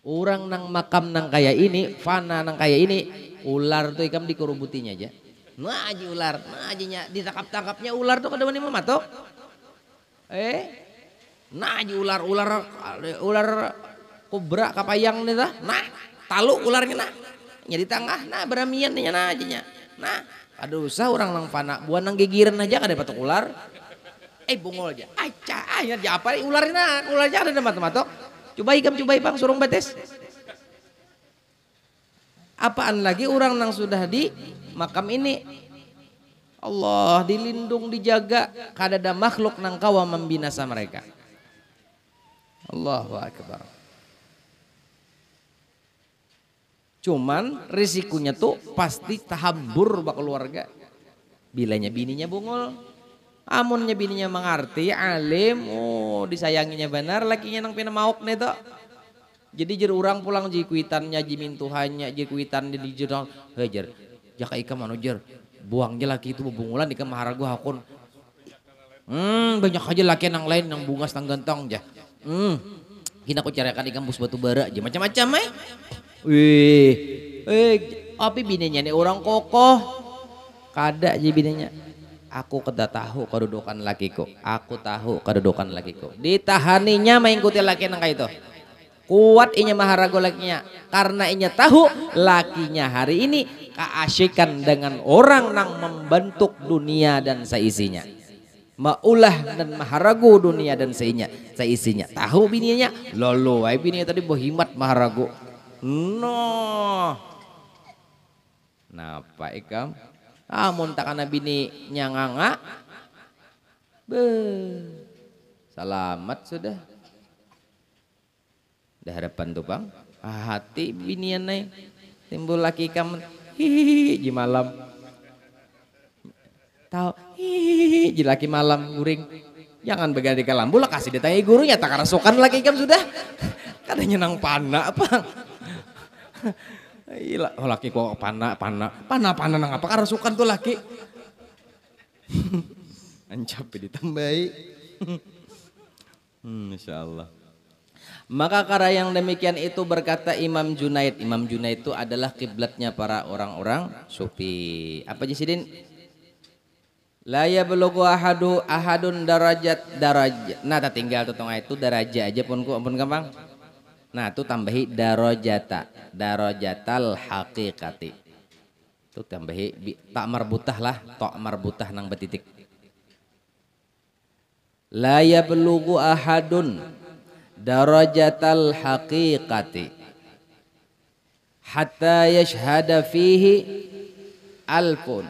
Orang nang makam nang kayak ini, fana nang kayak ini, ular tuh ikam dikerubutinya aja. Nah aja ular, nah aja ditangkap-tangkapnya ular tuh kada wani mamatok. Nah aja ular kobra kapayang nih tah. Nah talu ularnya nah. Nya di tengah, nah beramian nih nah aja nya. Nah, aduh usah orang nang fana, buan nang gigiran aja kada patok ular. Bungol aja. Aca, aya apa ularnya ada matok-matok. Coba ikam surung bates. Apaan lagi orang nang sudah di makam ini. Allah dilindung dijaga kada ada makhluk nang kawa membinasa mereka. Allahu akbar. Cuman risikonya tuh pasti tahambur bak keluarga. Bilanya bininya bungol. Amunnya bininya mengerti, alim, disayanginya benar, lakinya nang pina mauk nih toh. Jadi jer orang pulang jikuitannya jimin Tuhannya jikuitan di jer, jer, jaka ikam anu jer, buang je laki itu bubungulan di kemaharagu hakun. Banyak aja laki nang lain nang bungas nang gantong jah. Kina aku carikan ikam bus batu bara aja macam-macam tapi bininya nih orang kokoh, kada aja bininya. Aku kada tahu kedudukan lakiku. Aku tahu kedudukan lakiku. Ditahaninya mengikuti laki nang kayak itu. Kuat inya maharago lakinya. Karena inya tahu lakinya hari ini keasyikan dengan orang nang membentuk dunia dan seisinya. Maulah dan maharago dunia dan seisinya. Tahu bininya? Lolo, bininya tadi bohimat maharago. No. Napa ikam? Amun takana bini nyanganga selamat sudah dah hadapan tuh bang hati binian naik timbul laki kamu hihihi malam tahu hihihi laki malam guring jangan begadai kalambu lah kasih ditanya gurunya tak kerasukan laki kamu sudah kadanya nang pana apa Iya, laki kok pana nang apa karasukan tuh laki. Ancap ditambahi. Insya Allah. Maka karena yang demikian itu berkata Imam Junaid. Imam Junaid itu adalah kiblatnya para orang-orang sufi. Apa jisidin? La yablughu ahadun darajat. Nah, tak tinggal tuh tengah itu daraja aja pun gampang. Nah, itu tambahi darajatal haqiqati. Itu tambahi tak marbutah lah, tak marbutah nang betitik. La yablughu ahadun darajatal haqiqati hatta yashhada fihi alfun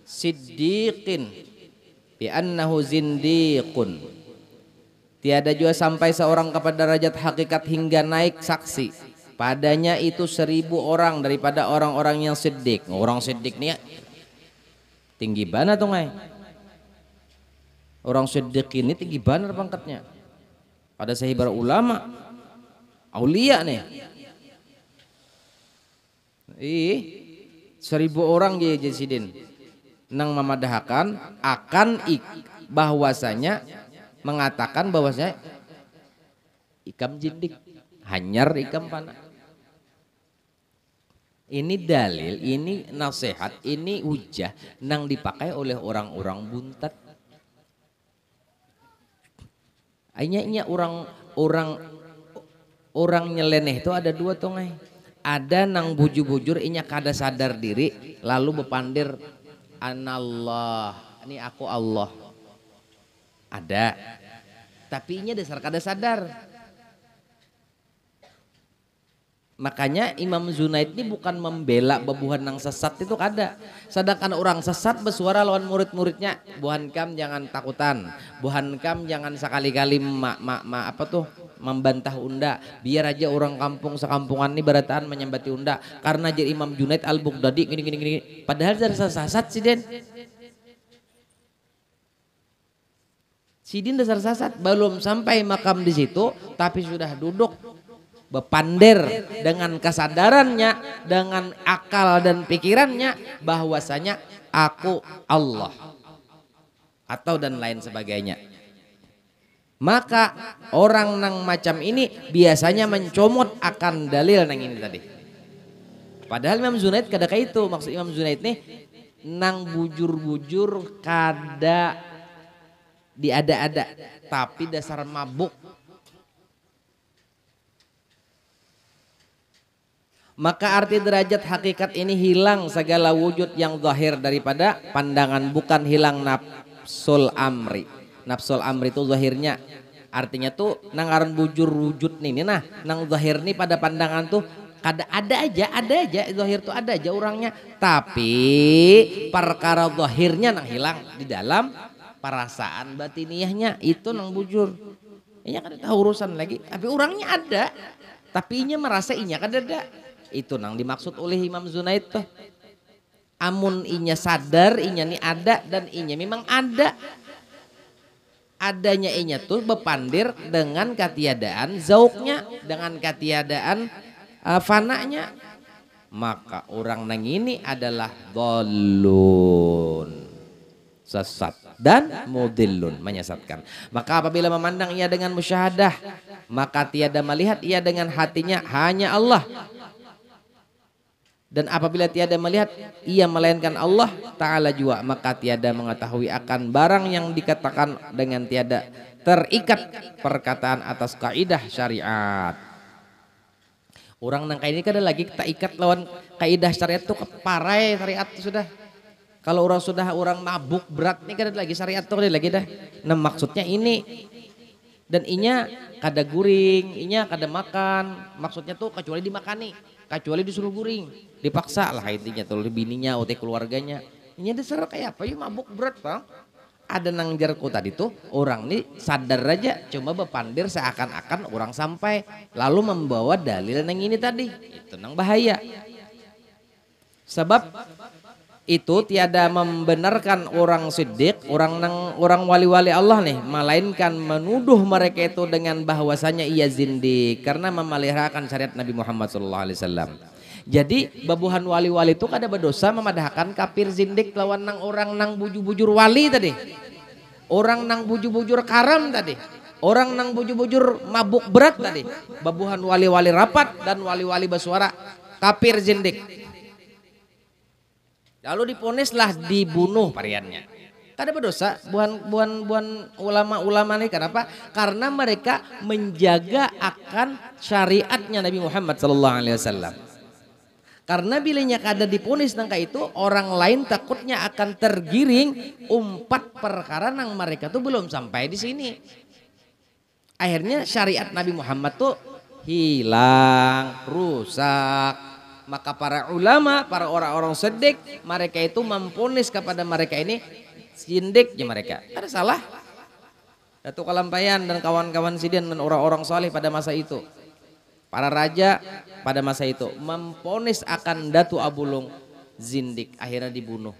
siddiqin bi annahu zindiqun. Tiada juga sampai seorang kepada derajat hakikat hingga naik saksi padanya itu 1000 orang daripada orang-orang yang siddiq. Orang siddiq nih tinggi banget tuh ngai. Orang siddiq ini tinggi banget pangkatnya. Pada sahibar ulama, aulia nih. 1000 orang jadi sidin. nang memadahakan akan bahwasanya mengatakan bahwasanya ikam jindik hanyar ikam panah. Ini dalil, ini nasihat, ini hujah nang dipakai oleh orang-orang buntat. Akhirnya orang nyeleneh itu ada dua tongai. Ada nang bujur-bujur inya kada sadar diri lalu bepandir anallah, ini aku Allah. Ada. Tapi inya dasar kada sadar. Makanya Imam Junaid ini bukan membela babuhan nang sesat itu kada. Sedangkan orang sesat bersuara lawan murid-muridnya, buhan kam jangan takutan, buhan kam jangan sekali-kali membantah unda, biar aja orang kampung sekampungan ini berataan menyembati unda karena jadi Imam Junaid Al-Baghdadi gini. Padahal dari sesat Sidin dasar sesat, belum sampai makam di situ tapi sudah duduk bepandir dengan kesadarannya, dengan akal dan pikirannya bahwasanya aku Allah atau dan lain sebagainya. Maka orang nang macam ini biasanya mencomot akan dalil nang ini tadi. Padahal Imam Junaid kada kayak itu, maksud Imam Junaid nih nang bujur-bujur kada diada-ada tapi dasar mabuk. Maka arti derajat hakikat ini hilang segala wujud yang zahir daripada pandangan, bukan hilang nafsul amri. Nafsul amri itu zahirnya, artinya tuh nang aran bujur wujud nih nah, nang zahir nih pada pandangan tuh ada aja zahir tuh ada aja orangnya, tapi perkara zahirnya nang hilang di dalam perasaan batiniyahnya itu nang bujur. Inya kada tahu urusan lagi, tapi orangnya ada, tapi inya merasa inya kada ada. Itu nang dimaksud oleh Imam Junaid tuh. Amun inya sadar inya nih ada dan inya memang ada. Adanya inya tuh bepandir dengan ketiadaan zauknya, dengan ketiadaan fananya. Maka orang nang ini adalah dhalun, sesat, dan mudillun, menyesatkan. Maka apabila memandang ia dengan musyahadah, maka tiada melihat ia dengan hatinya hanya Allah. Dan apabila tiada melihat ia melainkan Allah Ta'ala jua, maka tiada mengetahui akan barang yang dikatakan dengan tiada terikat perkataan atas kaidah syariat. Orang nang kayak ini kada lagi kita ikat lawan kaidah syariat tuh keparai syariat sudah. Kalau orang mabuk berat nih kada lagi syariat tuh kada lagi dah. Nah maksudnya ini. Dan inya kada guring, inya kada makan, maksudnya tuh kecuali dimakani, kecuali disuruh guring, dipaksa lah intinya tuh bininya, atau keluarganya. Inya dasar kayak apa ya mabuk berat bang. Ada nang jarku tadi tuh orang nih sadar aja cuma bepandir seakan-akan orang sampai lalu membawa dalil nang ini tadi, itu nang bahaya. Sebab itu tiada membenarkan orang siddiq, orang wali-wali Allah nih, melainkan menuduh mereka itu dengan bahwasanya ia zindik karena memeliharakan syariat Nabi Muhammad SAW. Jadi babuhan wali-wali itu kada berdosa memadahkan kafir zindik lawan nang orang nang bujur-bujur wali tadi, orang nang bujur-bujur karam tadi, orang nang bujur-bujur mabuk berat tadi, babuhan wali-wali rapat dan wali-wali bersuara kafir zindik. Lalu diponislah dibunuh pariannya. Kada berdosa buan ulama-ulama ini. Kenapa? Karena mereka menjaga akan syariatnya Nabi Muhammad SAW. Karena bilanya kada diponis nangka itu, orang lain takutnya akan tergiring umpat perkara nang mereka tuh belum sampai di sini. Akhirnya syariat Nabi Muhammad tuh hilang, rusak. Maka para ulama, para orang-orang siddiq, mereka itu memponis kepada mereka ini sindiknya mereka. Ada salah. Datuk Kalampayan dan kawan-kawan sidin dan orang-orang saleh pada masa itu. Para raja pada masa itu memponis akan Datu Abulung zindik, akhirnya dibunuh.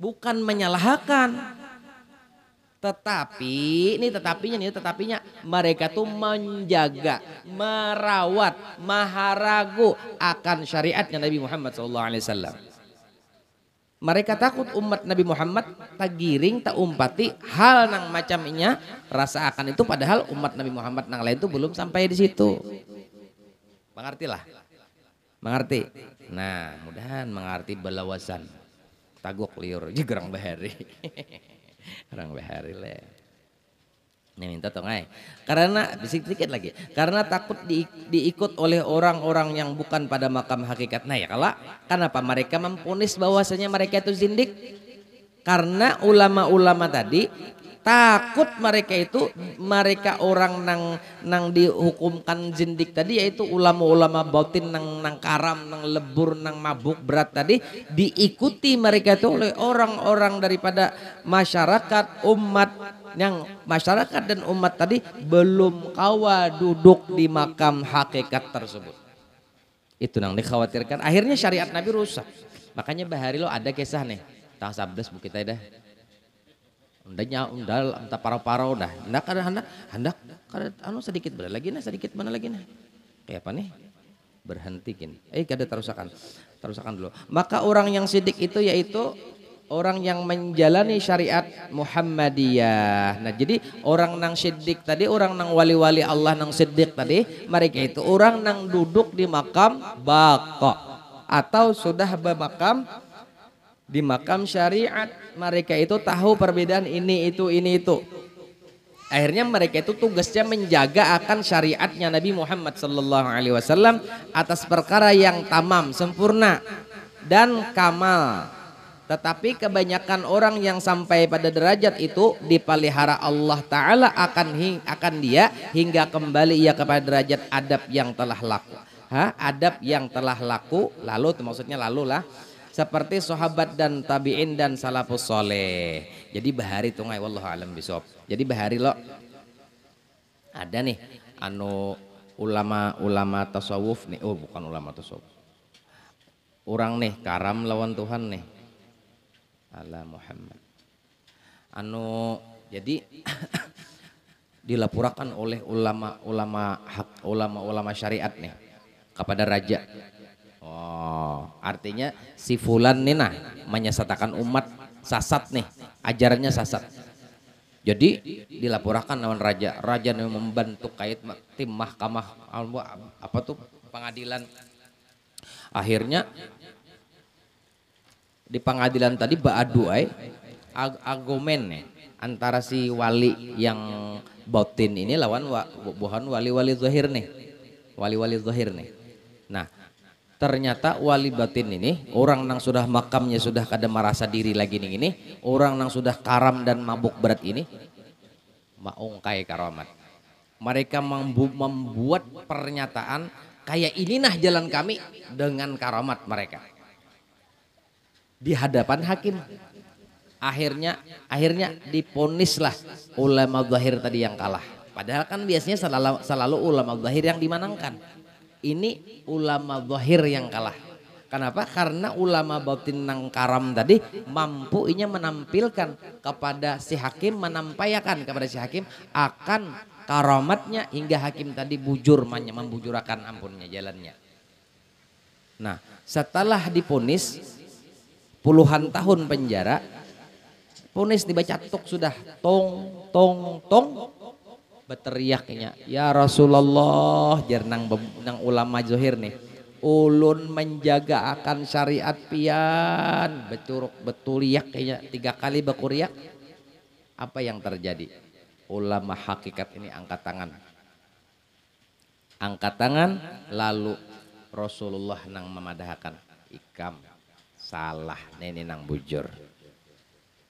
Bukan menyalahkan. Tetapinya mereka tuh menjaga, merawat, maharagu akan syariatnya Nabi Muhammad SAW. Mereka takut umat Nabi Muhammad tak giring tak umpati hal nang macamnya rasa akan itu, padahal umat Nabi Muhammad nang lain itu belum sampai di situ. Mengertilah. Mengerti. Nah, mudahan mengerti belawasan. Tagok liur gerang bahari. Gerang bahari le. Ini minta tongai. Karena sedikit lagi. Karena takut diikut oleh orang-orang yang bukan pada makam hakikat. Nah ya kenapa mereka memponis bahwasanya mereka itu zindik? Karena ulama-ulama tadi takut mereka orang nang dihukumkan zindik tadi, yaitu ulama-ulama batin nang karam, nang lebur, nang mabuk berat tadi, diikuti mereka itu oleh orang-orang daripada masyarakat umat, yang masyarakat dan umat tadi belum kawa duduk di makam hakikat tersebut. Itu yang dikhawatirkan. Akhirnya syariat Nabi rusak. Makanya bahari lo ada kisah nih. Tak sabdas bukit dah. Undanya undal entah parau-parau dah. Hendak anu sedikit mana lagi nah. Kayak apa nih? Berhenti gini. Kada terusakan dulu. Maka orang yang sidik itu yaitu orang yang menjalani syariat Muhammadiyah. Nah jadi orang nang siddiq tadi, orang nang wali-wali Allah nang siddiq tadi, mereka itu orang nang duduk di makam baqa atau sudah bermakam di makam syariat. Mereka itu tahu perbedaan ini itu. Akhirnya mereka itu tugasnya menjaga akan syariatnya Nabi Muhammad SAW atas perkara yang tamam, sempurna dan kamal. Tetapi kebanyakan orang yang sampai pada derajat itu dipelihara Allah Ta'ala akan dia hingga kembali ia kepada derajat adab yang telah laku. Adab yang telah laku, lalu itu maksudnya lalu lah. Seperti sahabat dan tabi'in dan salafus soleh. Jadi bahari tungai wallahu alam bisawab. Jadi bahari lo ada nih ulama tasawuf nih. Oh bukan ulama tasawuf. Orang nih karam lawan Tuhan nih. Ala Muhammad. Jadi dilaporkan oleh ulama syariat nih kepada raja. Oh, artinya si fulan nih nah menyesatkan umat, sasat nih, ajarannya sasat. Jadi dilaporkan lawan raja. Raja nih membentuk tim mahkamah pengadilan. Akhirnya di pengadilan tadi baadu argumen nih antara si wali yang batin ini lawan wali-wali zahir nih. Wali-wali zahir nih. Nah, ternyata wali batin ini orang nang sudah makamnya sudah kada merasa diri lagi nih ini, orang nang sudah karam dan mabuk berat ini maungkai karamat. Mereka membuat pernyataan kayak ini nah jalan kami dengan karamat mereka di hadapan hakim. Akhirnya diponislah ulama zahir tadi yang kalah. Padahal kan biasanya selalu ulama zahir yang dimenangkan. Ini ulama zahir yang kalah. Kenapa? Karena ulama batin nang karam tadi mampu menampilkan kepada si hakim, menampaikan kepada si hakim akan karamatnya hingga hakim tadi bujur membujurakan ampunnya jalannya. Nah, setelah diponis puluhan tahun penjara, ponis dibaca tuk sudah tong berteriaknya, ya Rasulullah, jar nang ulama zahir nih, ulun menjaga akan syariat pian, betuliak kayaknya 3 kali bekuriak. Apa yang terjadi? Ulama hakikat ini angkat tangan, lalu Rasulullah nang memadahkan, ikam salah neni nang bujur.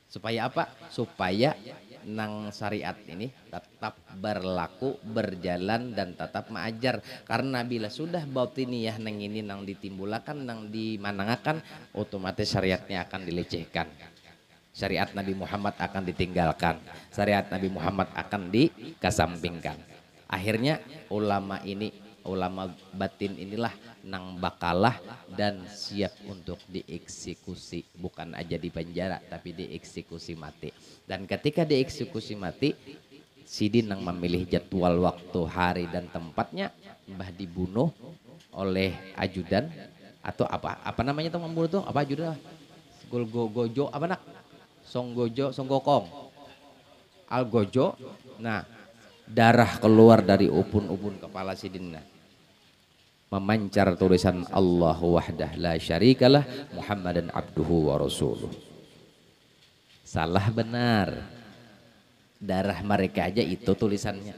Supaya apa? Supaya nang syariat ini tetap berlaku, berjalan dan tetap mengajar. Karena bila sudah batiniyah nang ini nang ditimbulakan, nang dimanangakan, otomatis syariatnya akan dilecehkan. Syariat Nabi Muhammad akan ditinggalkan. Syariat Nabi Muhammad akan dikesampingkan. Akhirnya ulama batin inilah nang bakalah dan siap untuk dieksekusi, bukan aja di penjara tapi dieksekusi mati. Dan ketika dieksekusi mati, sidin nang memilih jadwal waktu, hari dan tempatnya, mbah dibunuh oleh ajudan atau apa namanya tuh membunuh tuh apa ajudan Gojo apa nak? Songgojo, songgokong. Algojo. Nah, darah keluar dari upun-upun kepala sidinna. Memancar tulisan Allahu wahdah la syarikalah Muhammadan abduhu wa rasuluh. Salah benar. Darah mereka aja itu tulisannya.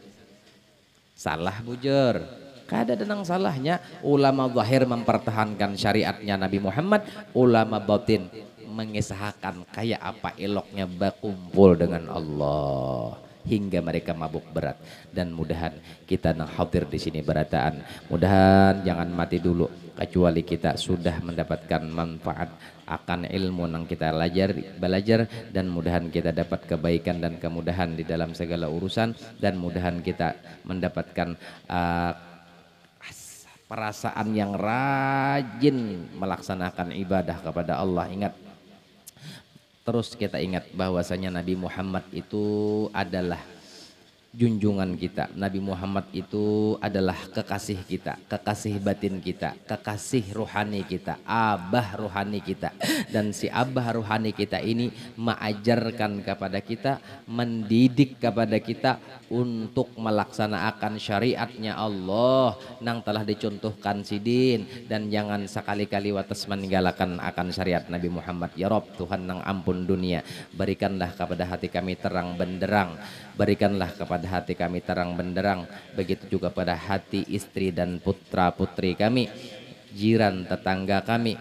Salah bujur. Kada denang salahnya. Ulama zahir mempertahankan syariatnya Nabi Muhammad. Ulama batin mengisahkan kayak apa eloknya berkumpul dengan Allah. Hingga mereka mabuk berat, dan mudahan kita nang hadir di sini berataan, mudahan jangan mati dulu kecuali kita sudah mendapatkan manfaat akan ilmu yang kita belajar, dan mudahan kita dapat kebaikan dan kemudahan di dalam segala urusan, dan mudahan kita mendapatkan perasaan yang rajin melaksanakan ibadah kepada Allah. Ingat, terus kita ingat bahwasanya Nabi Muhammad itu adalah junjungan kita. Nabi Muhammad itu adalah kekasih kita, kekasih batin kita, kekasih rohani kita, abah rohani kita. Dan si abah rohani kita ini mengajarkan kepada kita, mendidik kepada kita untuk melaksanakan syariatnya Allah nang telah dicontohkan sidin, dan jangan sekali-kali watas meninggalkan akan syariat Nabi Muhammad. Ya Rob, Tuhan nang ampun dunia, berikanlah kepada hati kami terang benderang, berikanlah kepada hati kami terang benderang, begitu juga pada hati istri dan putra putri kami, jiran tetangga kami,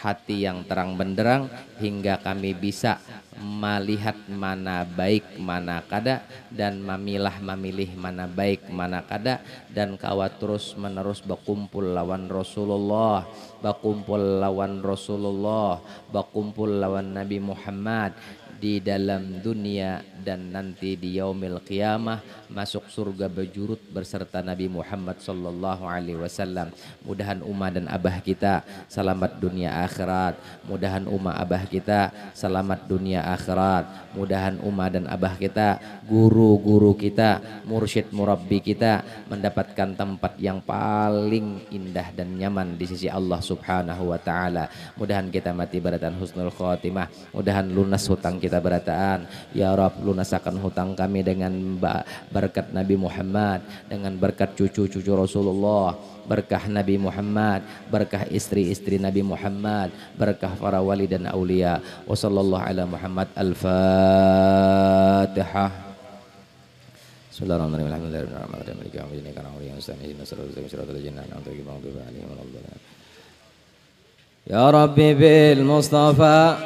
hati yang terang benderang, hingga kami bisa melihat mana baik mana kada, dan memilih mana baik mana kada, dan kawat terus menerus berkumpul lawan Rasulullah, berkumpul lawan Rasulullah, berkumpul lawan Nabi Muhammad di dalam dunia, dan nanti di yaumil qiyamah masuk surga berjurut berserta Nabi Muhammad sallallahu alaihi wasallam. Mudahan umma dan abah kita selamat dunia akhirat, mudahan umma abah kita selamat dunia akhirat, mudahan umma dan abah kita, guru-guru kita, mursyid murabbi kita mendapatkan tempat yang paling indah dan nyaman di sisi Allah Subhanahu wa taala. Mudahan kita mati berataan husnul khotimah, mudahan lunas hutang kita berataan. Ya Rabb, lunasakan hutang kami dengan berkat Nabi Muhammad, dengan berkat cucu-cucu Rasulullah, berkah Nabi Muhammad, berkah istri-istri Nabi Muhammad, berkah para wali dan aulia. Wa sallallahu ala Muhammad. Al-Fatihah. Ya Rabbi bil Mustafa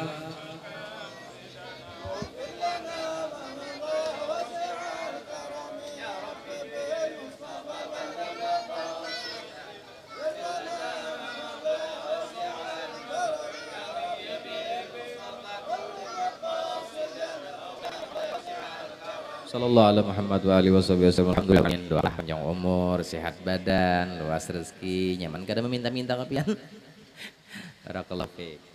Sallallahu alaihi Muhammad wa alihi wasallam. Alhamdulillah, doa panjang umur, sehat badan, luas rezeki, nyaman kada meminta-minta kapian. Barakallahu fiik.